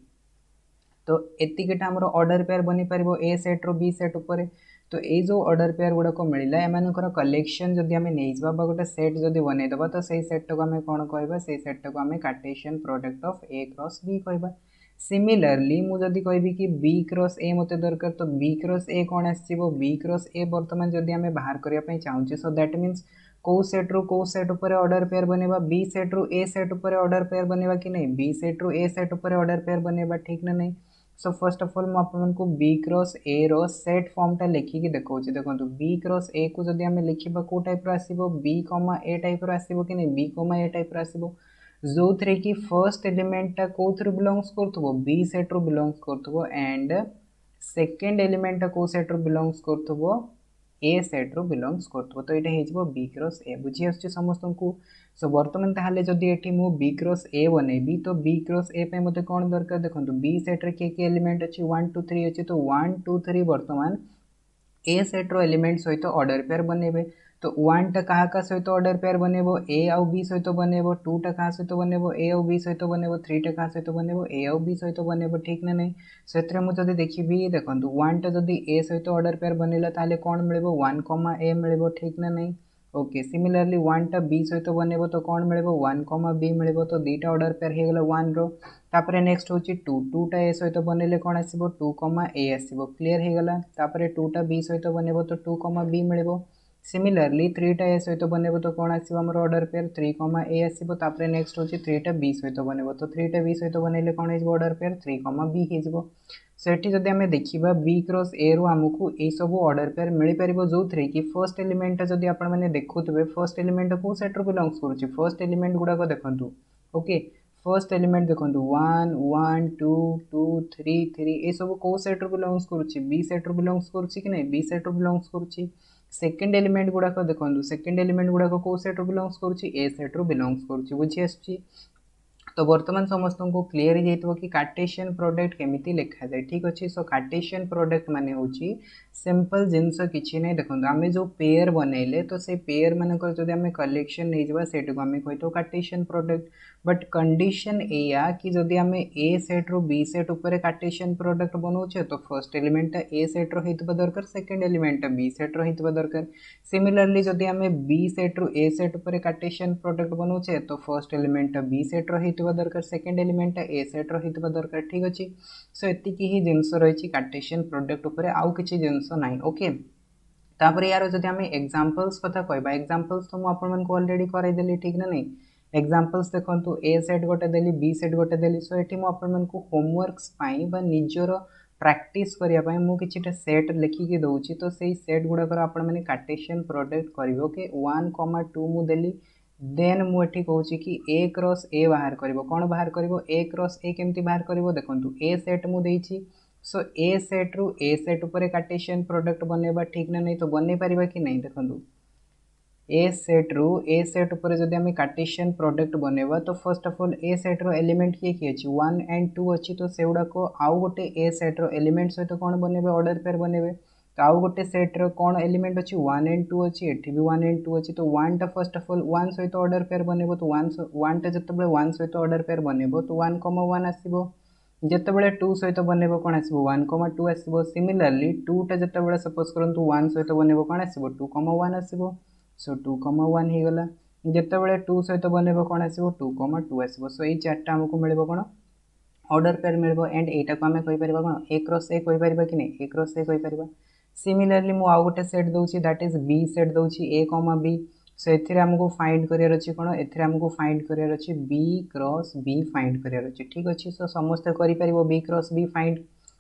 S1: तो एतिकेटा हमर ऑर्डर पेयर बनी पारिबो ए सेट रो बी सेट ऊपर तो ये जो ऑर्डर पेयर गुड़ा को मिलला एमानकर कलेक्शन जदि आमे नै जबा बा गोटे सेट जदि बनै दबा तो सेही सेट को आमे कोन कहबा सेही सेट को आमे Cartesian product of A cross B कहबा सिमिलरली मु जदि कहबी कि बी क्रॉस ए मते दरकार तो बी क्रॉस ए कोन आसीबो बी क्रॉस ए वर्तमान जदि आमे बाहर करिया पई चाहूचे सो दैट मींस को सेट रू को सेट ऊपर ऑर्डर पेयर बनेबा बी सेट रू ए सेट ऊपर ऑर्डर पेयर बनेबा कि नहीं बी सेट रू ए सेट ऊपर ऑर्डर पेयर बनेबा ठीक ना नहीं सो फर्स्ट ऑफ ऑल मुझे बी क्रॉस ए रो सेट फॉर्मटा लिखिकी देखा देखो बी क्रॉस ए को जब आम लिखा कौ टाइप आसो बी कमा ए टाइप आसो कि नहीं बी कमा ए टाइप आसो जो थे कि फर्स्ट एलिमेंटा कौन बिलोंग्स कर बी सेट रू बिलोंग्स कर एंड सेकेंड एलिमेंटा कौ सेट रू बिलोंग्स कर ए सेट रू बिलोंग्स कर तो ये हो बी क्रॉस ए बुझी आस समस्त को सो बर्तमान ताहले जदि एठी मु बी क्रॉस ए बनेबी तो बी क्रॉस ए पे मते कोन दरकार देखंतु बी सेट रे के एलिमेंट अछि 1 2 3 अछि तो 1 2 3 वर्तमान ए सेट रो एलिमेंट सहित ऑर्डर पेयर बनेबे तो 1 टा कहा का सहित order pair बनेबो A or B सहित बनेबो 2 टा कहा सहित बनेबो ए और बी सहित बनेबो 3 टा कहा सहित बनेबो ए और बी सहित बनेबो ठीक ना नहीं सेत्रे मु जदि देखिबी देखंतु 1 टा जदि ए सहित ऑर्डर पेयर बनेला ताले कोन मिलेबो 1 कॉमा ए मिलेबो ठीक ना नहीं ओके सिमिलरली 1 टा बी सहित बनेबो तो कौन मिलेबो 1 कॉमा बी मिलेबो तो दुईटा ऑर्डर पेयर हे गेला 1 रो तापरे नेक्स्ट होची 2 2 टा ए सहित बनेले कोन आसीबो 2 कॉमा ए आसीबो क्लियर हे गेला तापरे 2 टा बी सहित बनेबो तो 2 कॉमा बी मिलेबो सिमिलरली 3 टा ए सहित बनेबो तो कौन आसीबो हमर ऑर्डर पेयर 3 कॉमा ए आसीबो तापरे नेक्स्ट होची 3 टा बी सहित बनेबो तो 3 टा बी सहित बनेले कोन हेजबो ऑर्डर पेयर 3 कॉमा बी हेजबो सेठी जदि आमे देखिबा बी क्रॉस ए रो हमकु ए सब ऑर्डर पेयर मिली परिबो जो थे कि फर्स्ट एलिमेंट जदि आपण माने देखुतबे फर्स्ट एलिमेंट को सेट रो बिलोंग्स करूची फर्स्ट एलिमेंट गुडा को देखंतु ओके फर्स्ट एलिमेंट देखंतु 1 1 2 2 3 3 ए सब को सेट रो बिलोंग्स करूची बी सेट रो बिलोंग्स करूची कि नहीं बी सेट रो बिलोंग्स करूची सेकंड एलिमेंट गुडा को देखंतु सेकंड एलिमेंट गुडा को सेट रो बिलोंग्स करूची ए सेट रो बिलोंग्स करूची बुझी आछी तो बर्तमान समस्त को क्लीयर हो जाइए कि कार्टेशियन प्रोडक्ट केमिति लिखा जाए। ठीक अच्छे। सो कार्टेशियन प्रोडक्ट माने होची सिंपल जिनस किसी नहीं। देखो आम जो पेयर बनइले तो से पेयर मानक जब आम कलेक्शन नहीं जावा सेट को आम कही कार्टेशियन प्रोडक्ट। बट कंडीशन एया कि जदि आम ए सेट रु बी सेट उपर कार्टेशियन प्रोडक्ट बनाऊे तो फर्स्ट एलिमेंट ए सेट रो होइतबा दरकार, सेकंड एलिमेंट बी सेट रो होइतबा दरकार। सिमिलरली जदि आम बी सेट रु ए सेट उपर कार्टेशियन प्रोडक्ट बनाऊे तो फर्स्ट एलिमेंट बी सेट रो होइतबा दरकार, सेकंड एलिमेंट ए सेट रो होइतबा दरकार। ठीक अच्छे। सो एतिकी ही जिनस रही कार्टेशियन प्रोडक्ट उपर, आउ किछि जिनस नाही। ओके। तापर यार जदि आम एग्जांपल्स कथा कहबा, एग्जांपल्स तो मुझे आपको ऑलरेडी करदेली। ठीक ना नहीं। एग्जांपल्स देखो ए सेट गोटे देली, बी सेट गोटे देली। सो ये मुझे होमवर्क्स निजर प्रैक्टिस करने मुझे सेट लिखिकी दूसरी। तो से सेट गुड़ाकर आपण मैंने कार्टेशियन प्रोडक्ट करेंगे। ओके। 1,2 मुझे देन मुझे कहूँ कि ए क्रॉस ए बाहर कर कौन बाहर कर ए क्रॉस ए केमती बाहर कर। देखो ए सेट मुझे सो ए सेट रु ए सेट उपर कार्टेशियन प्रोडक्ट बनवा। ठीक ना नहीं। तो बन पार कि नहीं। देखो ए सेट रु ए सेट उपर जब आम कार्टेशियन प्रोडक्ट बनवा तो first of all A set रो एलिमेंट किए किए अच्छी 1 एंड 2 अच्छी। तो से गुड़ाक आउ गोटे ए सेट रो एलिमेंट सहित कौन बने ऑर्डर पेयर बने। तो आउ गोटे सेट रो कौन एलिमेंट अच्छी 1 एंड 2 अच्छी, एठी भी 1 एंड 2 अच्छी। तो 1 टा फर्स्ट ऑफ ऑल 1 सहित ऑर्डर पेयर बने। तो 1 टा जिते 1 सहित ऑर्डर पेयर बने तो 1,1 आसो। जितेबाला 2 सहित बन कौन आसो 1,2 आसो। सिमिलरली 2 टा जिते सपोज करूँ 1 सहित बन कौन आसो 2,1 आसो। सो 2,1 हो गला। जितेबाला 2 सहित बन कौन आसो 2,2 आसो। सो ये चार्टा आमको मिल कौन ऑर्डर पेयर मिल। एंड एटा को आम कहीपर कौन ए क्रॉस ए कहीपर कि नहीं, ए क्रॉस ए कहीपर। सिमिलरली मु आउ गोटे सेट दूसरी दैट इज बी सेट दूसरी ए कमा बी। सो एमको फाइंड करार अच्छी कौन एमको फाइंड करार अच्छी बी क्रॉस बी फाइंड करार अच्छी। ठीक अच्छे। सो समस्ते करें B cross B find.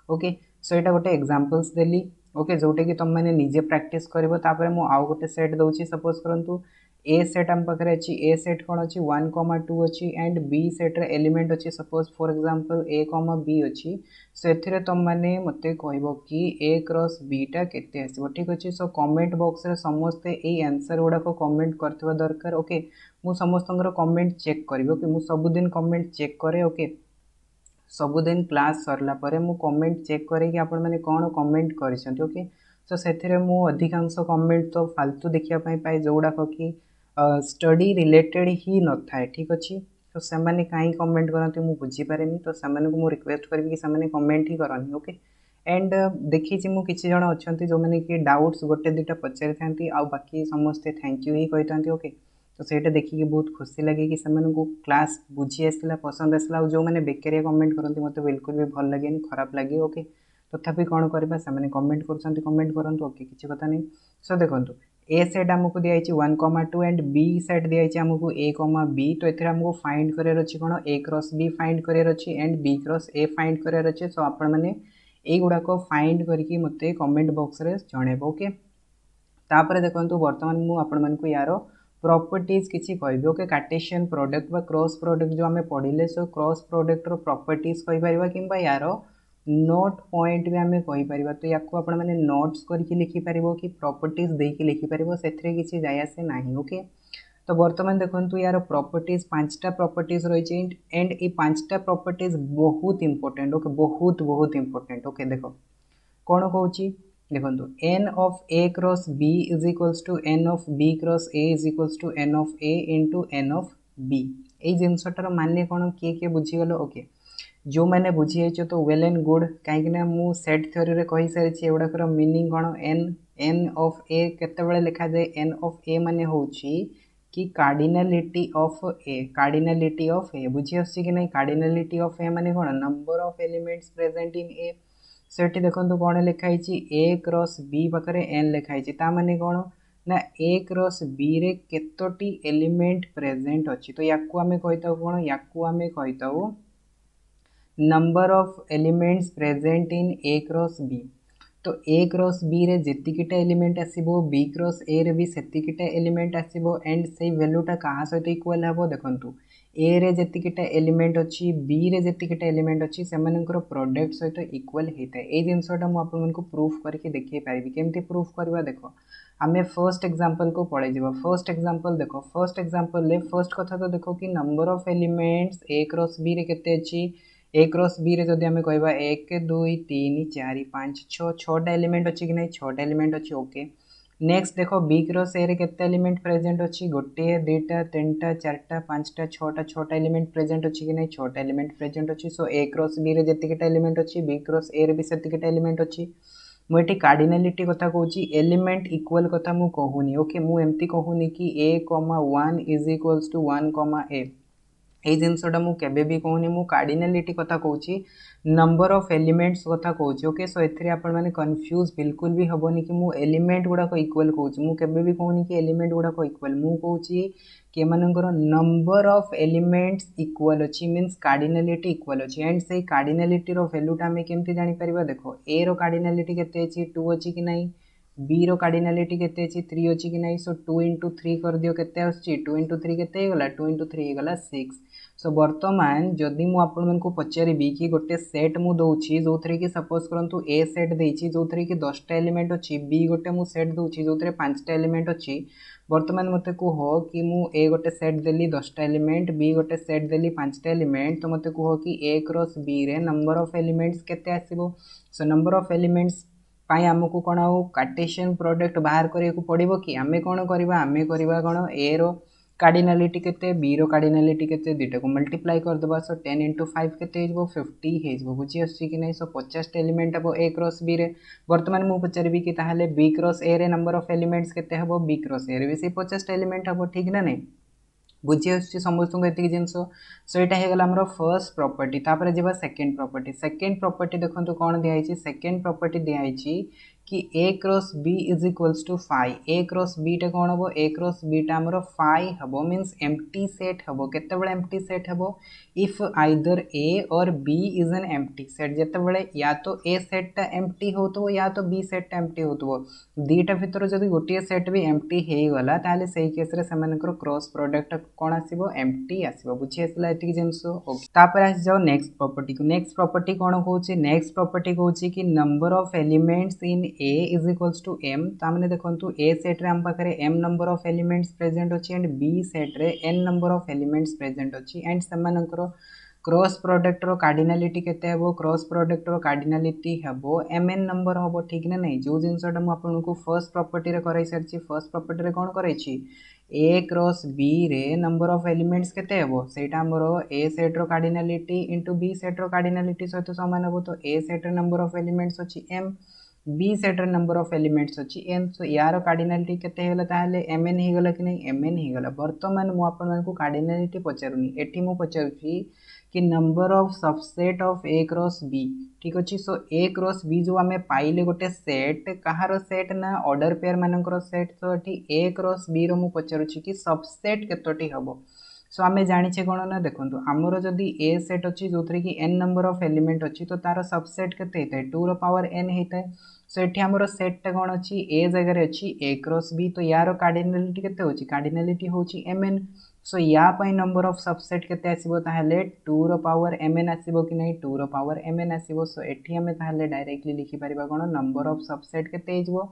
S1: Okay. So यहाँ गोटे एग्जांपल्स देली। ओके। जोटा कि तुम मैंने निजे प्रैक्टिस कर आउ गोटे सेट दूसरी सपोज करूँ ए सेट आम पाखे अच्छी ए सेट कौन अच्छी 1,2 अच्छी एंड बी सेट्रे एलिमेंट अच्छी सपोज फॉर एग्जांपल ए कमा बी अच्छी। से तुम मैंने मत कह कि ए क्रॉस बीटा केते आसो। ठीक अच्छे। सो कमेंट बॉक्स रे समस्ते ये आंसर गुड़ाक कमेंट करथिबा दरकार। ओके। मु समस्त कमेंट चेक करी। ओके। मु सबुदिन कमेंट चेक करे। ओके। सबुदिन क्लास सरला परे मु कमेंट चेक करे कि आपण मैंने कौन कमेंट करिसेंती। ओके। सो से मु अधिकांश कमेंट तो फालतू देखिया पाए जोड़ाक कि स्टडी रिलेटेड ही न थाए। ठीक अच्छे। तो से कहीं कमेंट करते मुझे बुझीपारे। तो से रिक्वेस्ट करी कि से कमेंट ही करनी। ओके। एंड देखी मुझे किसी जन अच्छा जो मैंने कि डाउट्स गोटे दुटा पचारि था बाकी समस्ते थैंक यू ही कही था। ओके। तो से देखिए बहुत खुशी लगे कि से क्लास बुझी आसला पसंद आसला। जो मैंने बेकारिया कमेंट करते मत बिल्कुल भी भल लगे खराब लगे। ओके। तथापि कौन करवा से कमेंट कमेंट करूँ। ओके। किसी कथा नहीं। सो देखो ए सेट आमको दिखाई 1,2 एंड बी सेट दिखाई आमको ए कमा बी। तो ये आमको फाइंड करार अच्छी कौन ए क्रॉस बी फाइंड करार अच्छी and B cross A find करार अच्छे। सो आपण मैंने युड़ाक फाइंड करके मत कमेंट बॉक्स रे जणेब। ओके। तापर देखो बर्तमान मुझे यार प्रॉपर्टीज किसी कहबी। Okay. Cartesian product cross product जो आम पढ़ले सो क्रॉस प्रोडक्ट रो प्रॉपर्टीज कहीपर कि यार नोट पॉइंट भी आम कहीपर। तो या मैंने नोट्स करके लिखिपर कि प्रॉपर्टीज देकी लिखिपर से किसी जाए आसे ना। ओके। तो बर्तमान देखो यार प्रॉपर्टीज 5टा प्रॉपर्टीज रही एंड ये 5टा प्रॉपर्टीज बहुत इंपोर्टेंट। ओके। बहुत बहुत इंपोर्टेंट। ओके। देखो कौन कहूँ देखो n of A cross B is equals to n of B cross A is equals to n of A into n of B. ये जिनसटार माने कौन किए किए बुझीगल। ओके। जो मैंने बुझी जाइए तो वेल एंड गुड कहीं मु सेट थ्योरी रे कही सारी एगुड़ाकर मीनिंग कौन एन एन ऑफ ए केते लिखा जाए एन ऑफ ए माने होची कि cardinality of A cardinality of A बुझी आसी कि नहीं। कार्डिनालिटी ऑफ ए माने कौन number of elements present in A. से देखो कौन लिखाई ए क्रॉस बी पाखे एन लिखाई माने कौन ना ए क्रॉस बी रे केतोटी एलिमेंट प्रेजेंट अच्छी। तो या आम कहीता कौन या आम कहीता number of elements present in A cross B. तो ए क्रॉस बी रे जेतिकिटा एलिमेंट आसीबो बी क्रॉस ए रे भी सेतिकिटा एलिमेंट आसीबो एंड से वैल्यूटा कहा सहित इक्वल हे देखंतु ए रे जेतिकिटा एलिमेंट अच्छी बी रे जेतिकिटा एलिमेंट अच्छी सेमानकर प्रोडक्ट सहित इक्वल होता है। ये जिनसटा मुझे आपको प्रूफ करके देखिए पारि केमती प्रूफ करवा देख आम फर्स्ट एग्जांपल को पड़े जा। फर्स्ट एग्जांपल देख फर्स्ट एग्जांपल फर्स्ट कथा तो देख कि number of elements A cross B रे केते अछि ए क्रॉस बी रे जदि आमे कहबा 1 2 3 4 5 6 6टा एलिमेंट अछि कि नहीं 6टा एलिमेंट अछि ओके। नेक्स्ट देखो बी क्रॉस ए रे केते एलिमेंट प्रेजेंट अछि गोटे दुईटा तीनटा चारटा पांचटा छटा छटा एलिमेंट प्रेजेंट अछि कि नहीं 6टा एलिमेंट प्रेजेंट अछि। सो ए क्रॉस बी रे जेतिकिटा एलिमेंट अछि बी क्रॉस ए रे भी सेतिकिटा एलिमेंट अछि। मुझे कार्डिनालिटी कथा कहूँ एलिमेंट इक्वल कथा मु कहूनी ओके मु एमती कहूनी कि ए कमा 1 इज इक्वल्स टू 1 कमा ए ये जिनसटा मुझे भी कहूनी मु कार्डिनालिटी कथा कहूँ नंबर ऑफ एलिमेंट्स कथा कहूँ ओके। सो एथिरे आपण माने कंफ्यूज बिल्कुल भी हबनी कि मु एलिमेंट गुड़ाक इक्वल कहूँ मु केबे भी कहूनी कि एलिमेंट गुड़ाक इक्वल मु कहूँ कि एमानकर नंबर ऑफ एलिमेंट्स इक्वल अच्छी मीन्स कार्डिनालिटी इक्वल अच्छी एंड से कार्डिनालिटी रो वैल्यूटा आमे केमती जानि परिबा देखो ए रो कार्डिनालिटी केते अछि 2 अछि कि नहीं बी रो कार्डिनालिटी केते अछि 3 अछि कि नहीं। सो 2 × 3 कर दियो केते आछि 2 × 3 केते गला 2 × 3 गला 6। सो वर्तमान जदि मु आपण मन को पचारिबी कि गोटे सेट मु दउछि जो थरे कि सपोज करंतु ए सेट देछि जो थरे कि 10टा एलिमेंट अछि बी गोटे मु सेट दउछि जो थरे 5टा एलिमेंट अछि वर्तमान मते कह कि मु ए गोटे सेट देली 10टा एलिमेंट बी गोटे सेट देली 5टा एलिमेंट तो मते कह कि ए क्रॉस बी रे नंबर ऑफ एलिमेंट्स केते आसीबो। सो नंबर ऑफ एलिमेंट्स पाई आमको कौन आउ कार्टेशियन प्रोडक्ट बाहर करिया को पड़िबो कि आमे कौन करबा आमे करबा कौन ए रो कार्डिनालिटी केते बी रो कार्डिनालिटी केते दुटा को मल्टीप्लाई कर दबा। सो 10 × 5 केते हेजबो 50 हेजबो बुझी आछि कि नहीं। सो 50 एलिमेंट हबो ए क्रॉस बी रे वर्तमान मु पचारिबी कि ताहाले बी क्रॉस ए रे नंबर ऑफ एलिमेंट्स केते हबो बी क्रॉस ए रे भी से 50 एलिमेंट हबो ठीक ना नहीं बुझी आछि समस्त को एतिक जिंस। सो एटा हे गला हमरो फर्स्ट प्रॉपर्टी तापर जेबा सेकंड प्रॉपर्टी देखंतु कोन दिया आइछि सेकंड प्रॉपर्टी दिया आइछि कि A cross B is equals to 5 A cross B टा कोन हबो ए क्रॉस बी टा हमरो 5 हबो मींस एम्प्टी सेट हबो केते बळे एम्प्टी सेट हबो if either A or B is an empty set जेते बळे या तो ए सेट टा एम्प्टी होतो या तो बी सेट टा एम्प्टी होतो दीटा भितर जदी गोटिए सेट भी एम्प्टी हे गला ताले सही केस रे सेमानकर क्रॉस प्रोडक्ट कोन आसीबो एम्प्टी आसीबो बुझी आसला एतिक जिंस ओके। तापर आसी जाओ नेक्स्ट प्रॉपर्टी कोन कहूची नेक्स्ट प्रॉपर्टी कहूची कि number of elements in A is equals to m तामने देखंतु ए सेट रे हम पाखरे m number of elements present अछि एंड बी सेट रे n number of elements present अछि एंड सेमानकर क्रॉस प्रोडक्ट रो कार्डिनालिटी केते हेबो क्रॉस प्रोडक्ट रो कार्डिनालिटी हेबो mn नंबर हेबो ठीक ना नहीं जो जिंसटा मु आपनको फर्स्ट प्रॉपर्टी रे कराई सरछि फर्स्ट प्रॉपर्टी रे कोन कराई छी ए क्रॉस बी रे नंबर ऑफ एलिमेंट्स केते हेबो सेटा हमरो ए सेट रो कार्डिनालिटी इनटू बी सेट रो कार्डिनालिटी सहित समान हेबो तो ए सेट रे नंबर ऑफ एलिमेंट्स अछि m बी सेट रे नंबर ऑफ एलिमेंट्स अछि n। सो यार कार्डिनालिटी केते हेला ताले mn हे गला कि नहीं mn हे गला। वर्तमान मु आपन मन को कार्डिनालिटी पचारुनी एठी मु पचारुची कि number of subset of A cross B ठीक अच्छे। सो ए क्रॉस बी जो आम पाइले गोटे सेट कहार सेट ना ऑर्डर पेयर मानकर सेट तो ये ए क्रॉस बी रो मु पचारुछि कि सबसेट केतोटी हबो। सो आम जानिछे कोन ना देखंतु हमरो जदी ए सेट अछि जोथरे कि n नंबर ऑफ एलिमेंट अछि तो तार सबसेट केते हेतै 2 रो पावर n हेतै। सो एठी हमरो सेट टा कोन अछि ए जगह रे अछि ए क्रॉस बी तो यार कार्डिनालिटी केते होछि कार्डिनालिटी होछि mn। सो या पाई नंबर ऑफ सबसेट केते आसीबो ताहले 2 रो पावर mn आसीबो कि नहीं 2 रो पावर mn आसीबो। सो एठी हमें ताहले डायरेक्टली लिखि परिबा कोन नंबर ऑफ सबसेट केते हेजबो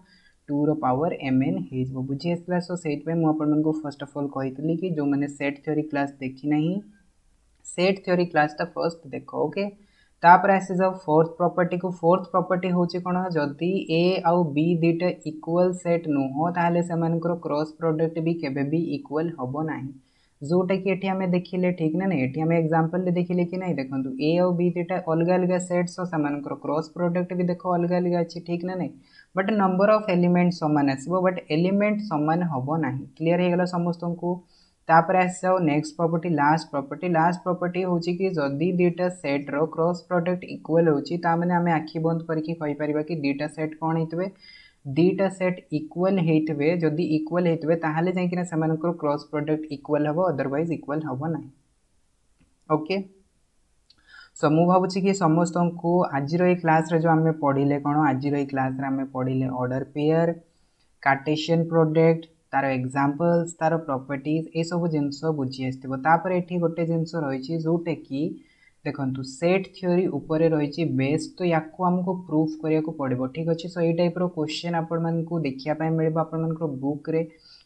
S1: 2 रो पावर mn हेजबो बुझी आसला। सो सेट पे मु आपन मन को फर्स्ट ऑफ ऑल कहितली कि जो माने सेट थ्योरी क्लास देखि नहीं सेट थ्योरी क्लास ता फर्स्ट देखो ओके। तापर आसी जाओ फोर्थ प्रॉपर्टी होची कोन जदी ए आउ बी दुटा इक्वल सेट नुहो ताहले सेमानकर क्रॉस प्रोडक्ट भी केबे भी इक्वल हबो नाही जोटा कि एठी हमें देखिले ठीक ना नहीं एठी हमें एग्जांपल ले देखिले कि नहीं देखंतु ए और बी दुटा अलग अलग सेट्स सो सेमानकर क्रॉस प्रोडक्ट भी देखो अलग अलग अछि ठीक ना नहीं बट नंबर ऑफ एलिमेंट समान आसीबो बट एलिमेंट समान हबो नाही क्लियर हे गला समस्त को। तापर आसी जाओ नेक्स्ट प्रॉपर्टी लास्ट प्रॉपर्टी होची कि जदी दुटा सेट रो क्रॉस प्रोडक्ट इक्वल होची ता माने हमें आखि बंद करके कहि परिबा कि दुटा सेट कोन हेतबे दुटा सेट इक्वल हेतबे जदी इक्वल हेतबे ताहाले जाई कि सेमानकर क्रॉस प्रोडक्ट इक्वल हबो अदरवाइज इक्वल हबो नाही ओके। सो मु भाबुची कि समस्त को आज रो क्लास रे जो हमें पढ़िले कोन आज रो क्लास रे हमें पढ़िले ऑर्डर पेयर कार्टेशियन प्रोडक्ट तार एग्जांपल्स तार प्रॉपर्टीज ए सब जिनस बुझी आसथिबो तापर एठी गोटे जिनस रहिछि जोटे कि देखंतु सेट थ्योरी ऊपर रहिछि बेस तो याको हमको प्रूफ करिया को पड़िबो ठीक अछि सो ए टाइप रो क्वेश्चन आपण मन को देखिया पय मिलबो आपण मन को बुक रे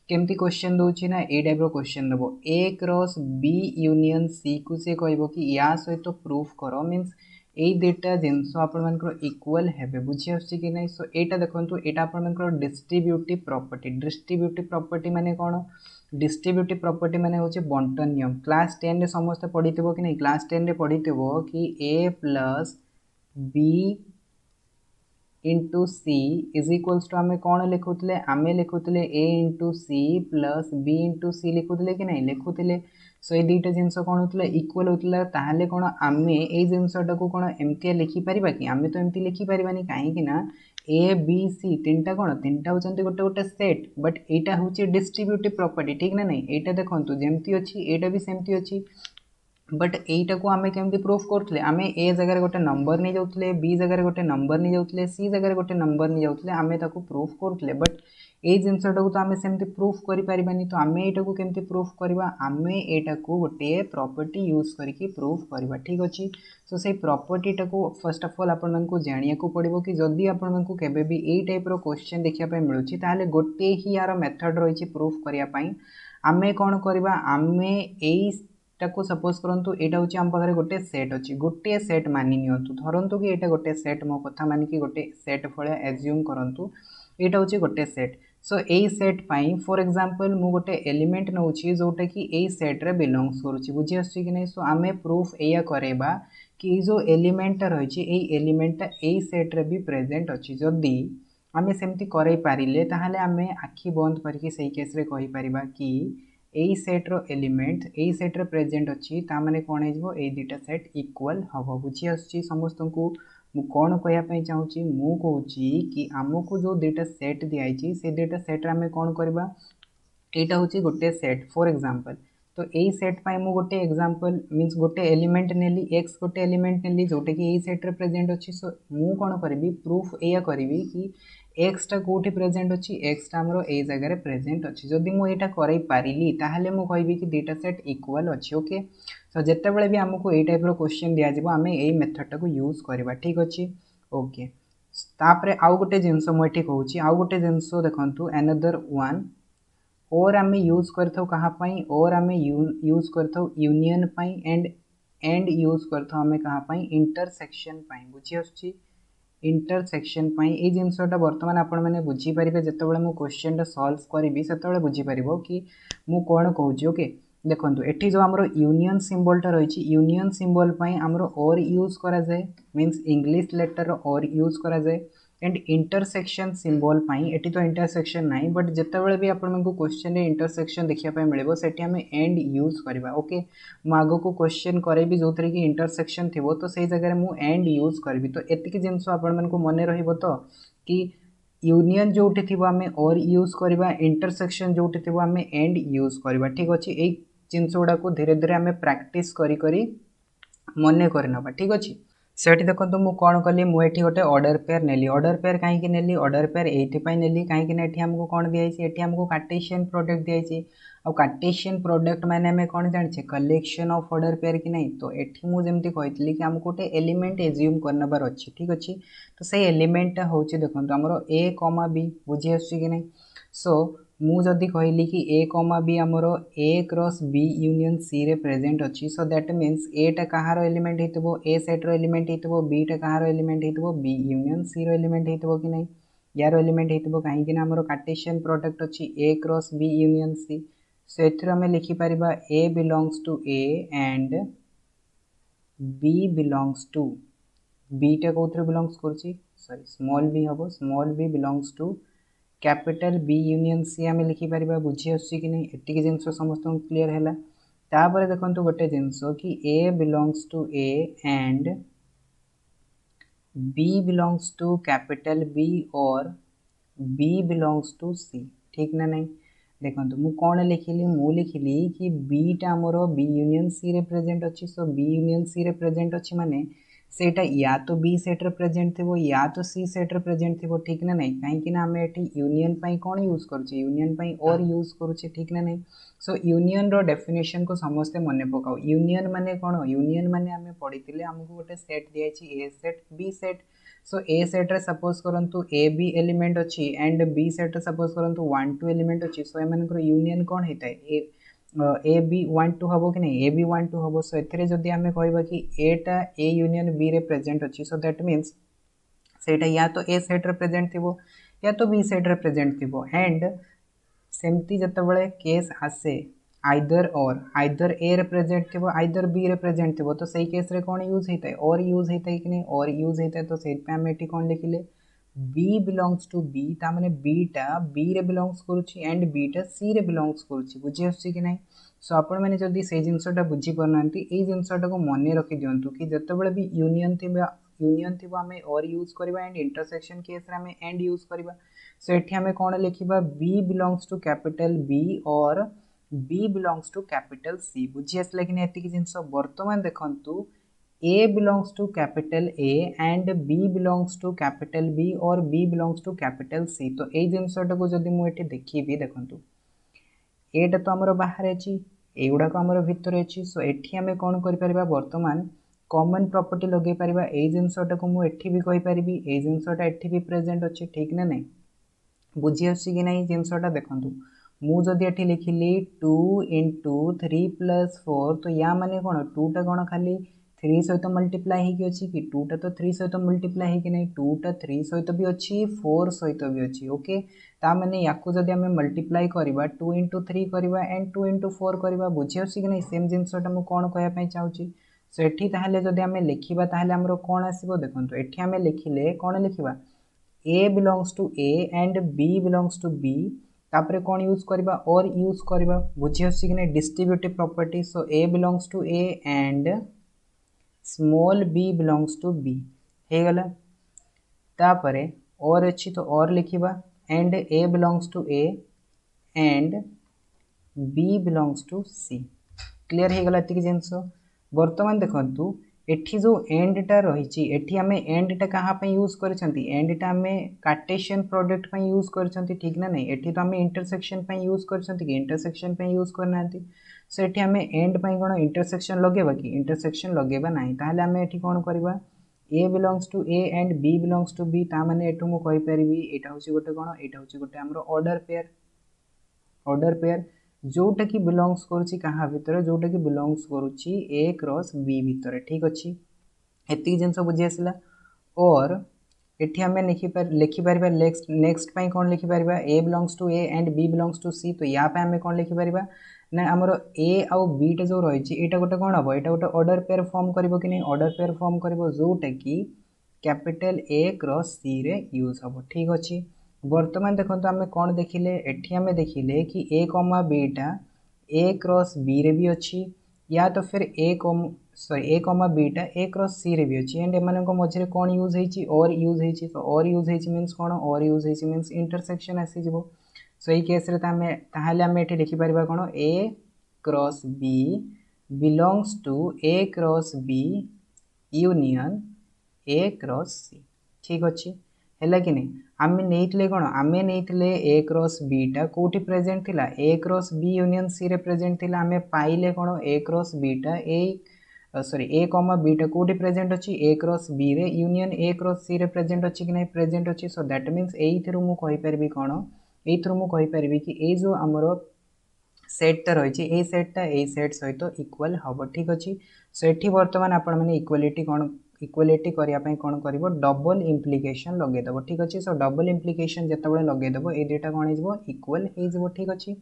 S1: केमती क्वेश्चन दोछि ना ए टाइप रो क्वेश्चन दबो ए क्रॉस बी यूनियन सी को से कहबो कि या सहित प्रूफ करो मींस এই দুইটা জিনিস আপনার ইকুয়াল হবে বুঝি আসছে কি নাই সো এইটা দেখুন এটা আপনার ডিস্ট্রিব্यूटिव प्रॉपर्टी माने कौन डिस्ट्रीब्यूटिव प्रॉपर्टी माने होचे बंटन नियम क्लास 10 रे समस्त पढ़ीथिबो कि नहीं क्लास 10 रे पढ़ीथिबो कि a plus b into C is equals to आमे कौन लिखुले आमे लिखुले a into C plus b into C लिखुले कि नहीं लिखुले सो ये दुईटा जिनस कौन होता इक्वल होता ताहले कौन आमे ए जिनसटा को कौन एमती लिखिपर कि आमे तो एमती लिखिपर कहीं ए बी सी तीनटा कौन तीनटा होती गोटे गोटे सेट बट यहाँ हूँ डिस्ट्रीब्यूटिव प्रॉपर्टी ठीक ना नहीं यहाँ देखो जमती अच्छी यहाँ भी सेमती अच्छी बट यहीटा को आम केमती प्रूफ करते आम ए जगह गोटे नंबर नहीं जाऊे बी जगह गोटे नंबर नहीं जाऊे सी जगह गोटे नंबर नहीं जाऊे आम प्रूफ करते बट ये जिनसटा को तो आम सेमती प्रूफ करें तो आम यहाँ को केमती प्रूफ करवा आम यहाँ को गोटे प्रॉपर्टी यूज करके प्रूफ करवा ठीक अच्छे सो से प्रॉपर्टीटा को फर्स्ट ऑफ ऑल आपण को जानिया को पड़ो कि जदि आपण को केबे भी यही टाइप रो क्वेश्चन देखा मिलूँ ताहले गोटे ही यार मेथड रही प्रूफ करने आम कौन करवा आम को सपोज करंतु एटा होची हम पाखरे गोटे सेट अछि गोटे सेट मानि नियंतु धरंतु कि एटा गोटे सेट मो कथा मानि कि गोटे सेट फळे एज्यूम करंतु एटा होची गोटे set so AE set pi for example मु गोटे एलिमेंट नउछि जोटा कि एई सेट रे बिलोंग्स करूछि बुझि आछि कि नै सो आमे प्रूफ एया करेबा कि जो एलिमेंट रहिछि एई एलिमेंट एई सेट रे भी प्रेजेंट अछि जदी आमे सेमति करै पारिले ताहाले आमे आखि बंद करके सही केस रे कहि परिबा कि एई सेट रो एलिमेंट एई सेट रे प्रेजेंट अछि ता माने कोन हेजबो एई दुटा सेट इक्वल हबो बुझि आछि समस्त को मु कोन कहया पई चाहूची मु कहूची कि हमको जो दुटा सेट दियाइछि से दुटा सेट रे हमें कोन करबा एटा होची गोटे सेट फॉर एग्जांपल तो एई सेट पाई मु गोटे एग्जांपल मींस गोटे एलिमेंट नेली x गोटे एलिमेंट नेली जोटे कि एई सेट रे प्रेजेंट अछि सो मु कोन करबी प्रूफ एया करबी कि एक्स टा कोठी प्रेजेंट अच्छी एक्स टा हमरो ए जगह प्रेजेंट अच्छी जदि मु एटा करै पारिली ताहले मु कहबी कि दुटा सेट इक्वल अच्छी ओके सो जेते बेले भी हमको ए टाइप रो क्वेश्चन दिया जिवो हमें ए मेथड टा को यूज करबा ठीक अच्छी ओके तापरे आउ गोटे जिंस मु एठी कहूची आउ गोटे जिंस देखंतु अनदर वन और आमे यूज करथौ कहा पई और आमे यूज करथौ यूनियन पई एंड यूज करथौ हमें कहा पई इंटरसेक्शन पई बुझी आछी इंटरसेक्शन पाई ए जिनसटा वर्तमान आपण मैंने बुझी पारिबे जेतेबेले मु क्वेश्चन सॉल्व करिवि सेतेबेले बुझी पारिबो कि मु कोन कहूची ओके देखंतु एठी जो हमरो यूनियन सिंबल टा रहिछि यूनियन सिंबल पाई हमरो और यूज करा जाय मींस इंग्लिश लेटर और यूज करा जाय एंड इंटरसेक्शन सिंबल पाई एठी तो इंटरसेक्शन नाही बट जेतेबेले भी आपण को क्वेश्चन रे इंटरसेक्शन देखिया पाई मिलेबो सेठी हमें एंड यूज करबा ओके मु आगो को क्वेश्चन करेबी जोथरे कि इंटरसेक्शन थिबो तो सेही जगह मु एंड यूज करबी तो एतिकी जिंस आपण मन को मने रहिबो तो कि यूनियन जोठी थिबो हमें और यूज करबा इंटरसेक्शन जोठी थिबो हमें एंड यूज करबा ठीक अछि एई जिंस गुडा को धीरे धीरे हमें प्रैक्टिस करी करी मने करनबा ठीक अछि सेठी देखो मु कौन कली मुझे गोटे ऑर्डर पेयर नेली ऑर्डर पेयर कहीं नेली ऑर्डर पेयर ये नेली कहीं हमको कौन दिखाई हमको कार्टेशियन प्रोडक्ट दिखाई और कार्टेशियन प्रोडक्ट माने हमें कौन जाने कलेक्शन ऑफ ऑर्डर पेयर कि नहीं तो एठी मुझे कही कि हमको गोटे एलिमेंट एज्यूम करनबार अच्छी ठीक अच्छे तो से एलिमेंट हूँ देखो आमर ए कमा बी बुझी आसुची कि नहीं सो मु जदि कहली कि ए कमा बी आमर ए क्रॉस बी यूनियन सी रे प्रेजेंट अच्छी सो दैट मीन्स ए टा कहार एलिमेंट हेतबो ए सेट रो एलिमेंट हेतबो बी टा कहार एलिमेंट हेतबो बी यूनियन सी रो एलिमेंट हेतबो कि नहीं यार एलिमेंट हेतबो काहे कि ना हमर कार्टेशियन प्रोडक्ट अच्छी A cross B union C so एथि हमें लिखि परिबा A belongs to A and B belongs to B टा कोथरे बिलोंग्स करछि सॉरी स्मॉल बी हबो small B belongs to capital B union C आम लिखिपर बुझी आसुची कि नहीं एतिक जिनस समस्त क्लीयर है तापर देखो गोटे जिनस कि A belongs to A and B belongs to capital B और बी बिलोंग्स टू सी ठीक ना नहीं देखो मु कौन लिखिली मु लिखिली कि बी टा मोर बी यूनियन सी रे प्रेजेंट अच्छी सो बी यूनियन सी रे प्रेजेंट अच्छी माने सेटा या तो बी सेट रे प्रेजेंट थी या तो सी सेट रे प्रेजेंट थी, ठीक ना नहीं, कहीं आम ये यूनियन पाई कौन यूज करुचे यूनियन पाई और यूज करुचे, ठीक ना नहीं। सो यूनियन रो डेफिनेशन को समस्ते मन पकाओ। यूनियन माने कौन, यूनियन माने आम पढ़ी आमको गोटे सेट दिखाई ए सेट बी सेट। सो ए सेट रे सपोज करंतु ए बी एलिमेंट अच्छी एंड बी सेट रे सपोज करंतु 1 2 एलिमेंट अच्छी। सो एमानकर यूनियन कौन होता है ए बी 1 2 हम कि नहीं, ए बी 1 2 हम। सो एथिरे जदि आमे कहबा कि एटा ए यूनियन बी रे प्रेजेंट अच्छी, सो दैट मीन्स सेटा या तो ए सेट रे प्रेजेंट थिबो या तो बी सेट रे प्रेजेंट थिबो। एंड सेमती जतबेले केस आसे आइदर ए रे प्रेजेंट थिबो आइदर बी रे प्रेजेंट थिबो, तो सही केस रे कौन यूज होता है, और यूज होता है कि नहीं, और यूज होता है। तो से आम एटी कौन लिखिले बी बिलोंग्स टू बी, तामाने बीटा बी रे बिलोंग्स करुछि एंड बीटा सी रे बिलोंग्स करुछि, बुझी आछि कि नहीं। सो आपण मैंने जदि से जिनसटा बुझी पारनांती ए जिनसटा को मन रखि दियंतु कि जतबेले भी यूनियन थिबा आमे और यूज करबा एंड इंटरसेक्शन केस रे आमे एंड यूज करबा। सो एठी आमे कोन लिखिबा B belongs to capital B और B belongs to capital C, बुझी आसला कि नहीं एतिकी जिनस। वर्तमान देखंतु A belongs to capital A and B belongs to capital B और B belongs to capital C। तो ये जिनसटा को जदि मुझे देखी देखु एटा तो आमर बाहर अच्छी एगुड़ाक आमर भितर अच्छी। सो एठी आमे कौन कर वर्तमान कॉमन प्रॉपर्टी लगे पारिबा ए जिनसटा को मुझे भी कहि परिबी ए जिनसटा एठी भी प्रेजेंट अच्छी, ठीक ना नहीं, बुझी आसी कि नहीं जिनसटा देखंतु। मु जदि एठी लिखिली 2 into 3 + 4 तो या माने कौन 2 टा कौन खाली 3 सहित मल्टीप्लाई होगी अच्छी कि 2 टा तो 3 सहित मल्टीप्लाई होगी नहीं, 2 टा 3 सहित भी अच्छी 4 सहित भी अच्छी। ओके ता माने याकू जदि आमे मल्टीप्लाई करबा 2 into 3 करबा एंड 2 into 4 करबा, बुझी आसी कि नहीं सेम जिनसटा मु कोन कहया पई चाहूची। सो एठी ताहाले जदि आमे लिखिबा ताहाले हमरो कोन आसीबो देखंतु। एठी आमे लिखिले कोन लिखिबा A belongs to A and B belongs to B, तापरे कौन यूज करबा और यूज करबा, बुझी आसी कि नहीं distributive property. So A belongs to A and small b belongs to b हे गला। तापरे और अच्छी तो और लिखिबा and a belongs to a and b belongs to c, clear हे गला एतिक जिंस। वर्तमान देखंतु एठी जो एंड टा रही एठी आमे एंड टा कहाँ पे यूज करछंती, एंड टा आमे कार्टेशियन प्रोडक्ट पे यूज करछंती, ठीक ना नहीं। एठी तो आमे इंटरसेक्शन पे यूज करछंती कि इंटरसेक्शन पे यूज करनांती। सो एठी आमे एंड पे कोन इंटरसेक्शन लगेबा कि इंटरसेक्शन लगेबा नाही, ताहले आमे एठी कोन करबा A belongs to A and B belongs to B, ता माने एठु मु कहि परिबी एटा होची गोटे कोन एटा होची गोटे हमरो ऑर्डर पेयर जोटा कि बिलोंग्स करुची कहाँ भितर, जोटा कि बिलोंग्स करुची ए क्रॉस बी भितर, ठीक अच्छी एति जिनस बुझी आसला। और एठी आमे लिखि पारिबा नेक्स्ट पाई कोन लिखि पारिबा A belongs to A and B belongs to C. तो या पे आमे कोन लिखि पारिबा ना हमरो ए आउ बी टे जो रहिची एटा गोटे कोन हबो, एटा गोटे ऑर्डर पेयर फॉर्म करिवो कि नहीं, ऑर्डर पेयर फॉर्म करिवो जोटा कि कैपिटल ए क्रॉस सी रे यूज हबो, ठीक अच्छी। वर्तमान देखो आम कौन देखिले एठी आमे देखिले कि ए कमा बीटा ए क्रॉस बी रे भी अच्छी या तो फिर ए कमा बीटा ए क्रॉस सी रे भी अच्छी एंड एम मझे कौन यूज होती और यूज होती। तो और यूज होती मीन्स कौन और यूज होती मीन्स इंटरसेक्शन आसीज। सो ये केस रे ताहले आमे एठी लिखि परिबा कौन A cross B belongs to A cross B union A cross C, ठीक अच्छी है कि नहीं। आमे नहीं कौन आमे नहीं ए क्रॉस बीटा कौटी प्रेजेंट थिला A cross B union C रे प्रेजेंट थिला, आमे पाइले कौन ए क्रॉस बीटा ए कॉमा बीटा कौटी प्रेजेंट अच्छी ए क्रॉस बी रे यूनियन ए क्रॉस सी रे प्रेजेंट अच्छी कि नहीं, प्रेजेंट अच्छी। सो दैट मीन्स एइथरु मु कहि परबी कौन एइथरु मु कहि परबी कि ए जो हमरो सेटटा रही ए सेटटा ए सेट सहित इक्वल हम, ठीक अच्छी। सो एठी वर्तमान आपण माने इक्वालिटी कौन इक्वालिटी करने कौन कर डबल इम्प्लिकेशन लगेदेव, ठीक अच्छे। सो डबल इम्प्लिकेशन जिते लगेदेव ये दुटा कौन हो इक्वल हो, ठीक अच्छे।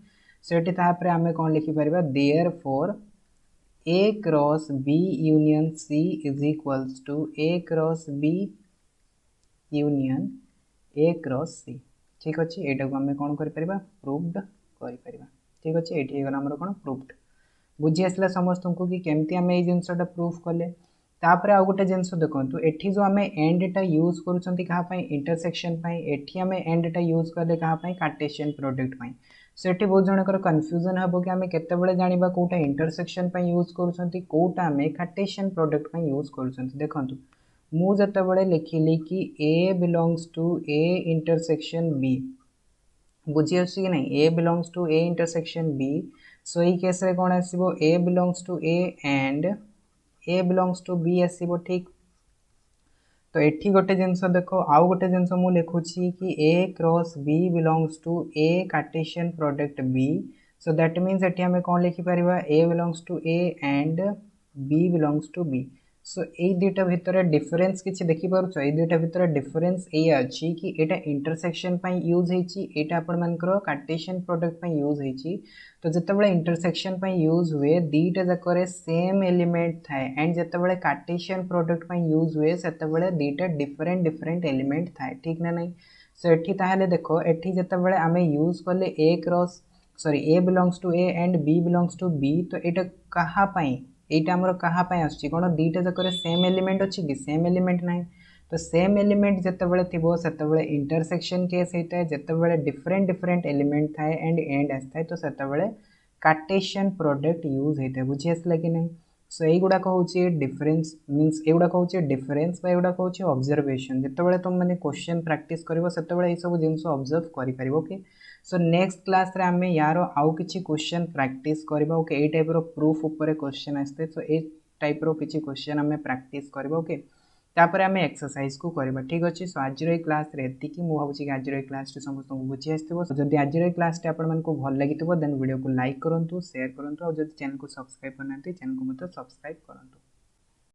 S1: सो ये तापर आम कौन लिखिपर therefore A cross B union C is equals to A cross B union A cross C, ठीक अच्छे। यहाँ को आम कौन कर प्रूव्ड कर, ठीक अच्छे। ये गला कौन प्रूव्ड, बुझी आसला समस्त को कि केमती आम ये जिनसटा प्रूफ कले। तापर आउ गोटे जिनस देखो एठी जो आम एंडटा यूज कहाँ इंटरसेक्शन एठी आम एंडटा यूज कले कहाँ कार्टेशियन प्रोडक्ट। सो ये बहुत जनकर कन्फ्यूजन हम कि आम केतबेले जानिबा कोटा इंटरसेक्शन यूज करूँ कोटा आम कार्टेशियन प्रोडक्ट यूज करूँ। देखो मु जतबले लिखिली कि A belongs to A intersection B बुझी आसी कि नहीं A belongs to A intersection B so ये केस रे कौन आसीबो A belongs to A and A belongs to B आसीबो ठीक तो एठी गोटे जिनस देखो आउ गोटे जिनस मु लिखुची कि A cross B belongs to A Cartesian product B so that means एठी हमें कौन लिखि परिबा A belongs to A and B belongs to B so A दुटा भितर डिफरेंस किछि देखि पारुछ ए दुटा भितर डिफरेंस ए अछि कि एटा इंटरसेक्शन पई यूज हेछि एटा आपण मानकर कार्टेशियन प्रोडक्ट पई यूज हेछि तो जितेबाला इंटरसेक्शन पई यूज हुए दीटा जाकर सेम एलिमेंट थाए एंड जितेबाला कार्टेशियन प्रोडक्ट पई यूज हुए सेतेबाला दीटा डिफरेंट डिफरेंट एलिमेंट थाए ठीक ना नहीं सो एठी ताहले देखो एठी जितेबाला आमे यूज करले A cross sorry A belongs to A and B belongs to B तो एटा कहा पई एटा हमर कहा पई आछि कोन दीटा जाकर सेम एलिमेंट अछि कि सेम एलिमेंट नाही तो सेम एलिमेंट जितेबाला थिबो सेतेबाला इंटरसेक्शन केस होता है जितेबाला डिफरेंट डिफरेंट एलिमेंट थाए एंड एंड आसता तो सेतेबाला कार्टेशियन प्रोडक्ट यूज होता है बुझी आसला कि नहीं सो एगुड़ाक हूँ डिफरेंस मीन्स एगुड़ाक हूँ डिफरेंस एगुड़ाक हूँ ऑब्जर्वेशन जितेबाला तुम मैंने क्वेश्चन प्रैक्टिस कर ये सब जिन ऑब्जर्व कर ओके सो नेक्स्ट क्लास रे आमे यार आउ किछि क्वेश्चन प्रैक्टिस करबा ओके ए टाइप रो प्रूफ ऊपर क्वेश्चन आस्ते सो ए टाइप रो किछि क्वेश्चन आमे प्रैक्टिस करबा ओके तापर आमे एक्सरसाइज को करबा ठीक अछि सो आज रो क्लास रे एतिकी मु भाबुछि कि आज रो क्लास रे समस्त को बुझि आस्तिबो जदि आज रो क्लास रे आपण मन को भल लागितबो देन वीडियो को लाइक करंतु शेयर करंतु और जदि चैनल को सब्सक्राइब करनांती चैनल को मत सब्सक्राइब करंतु।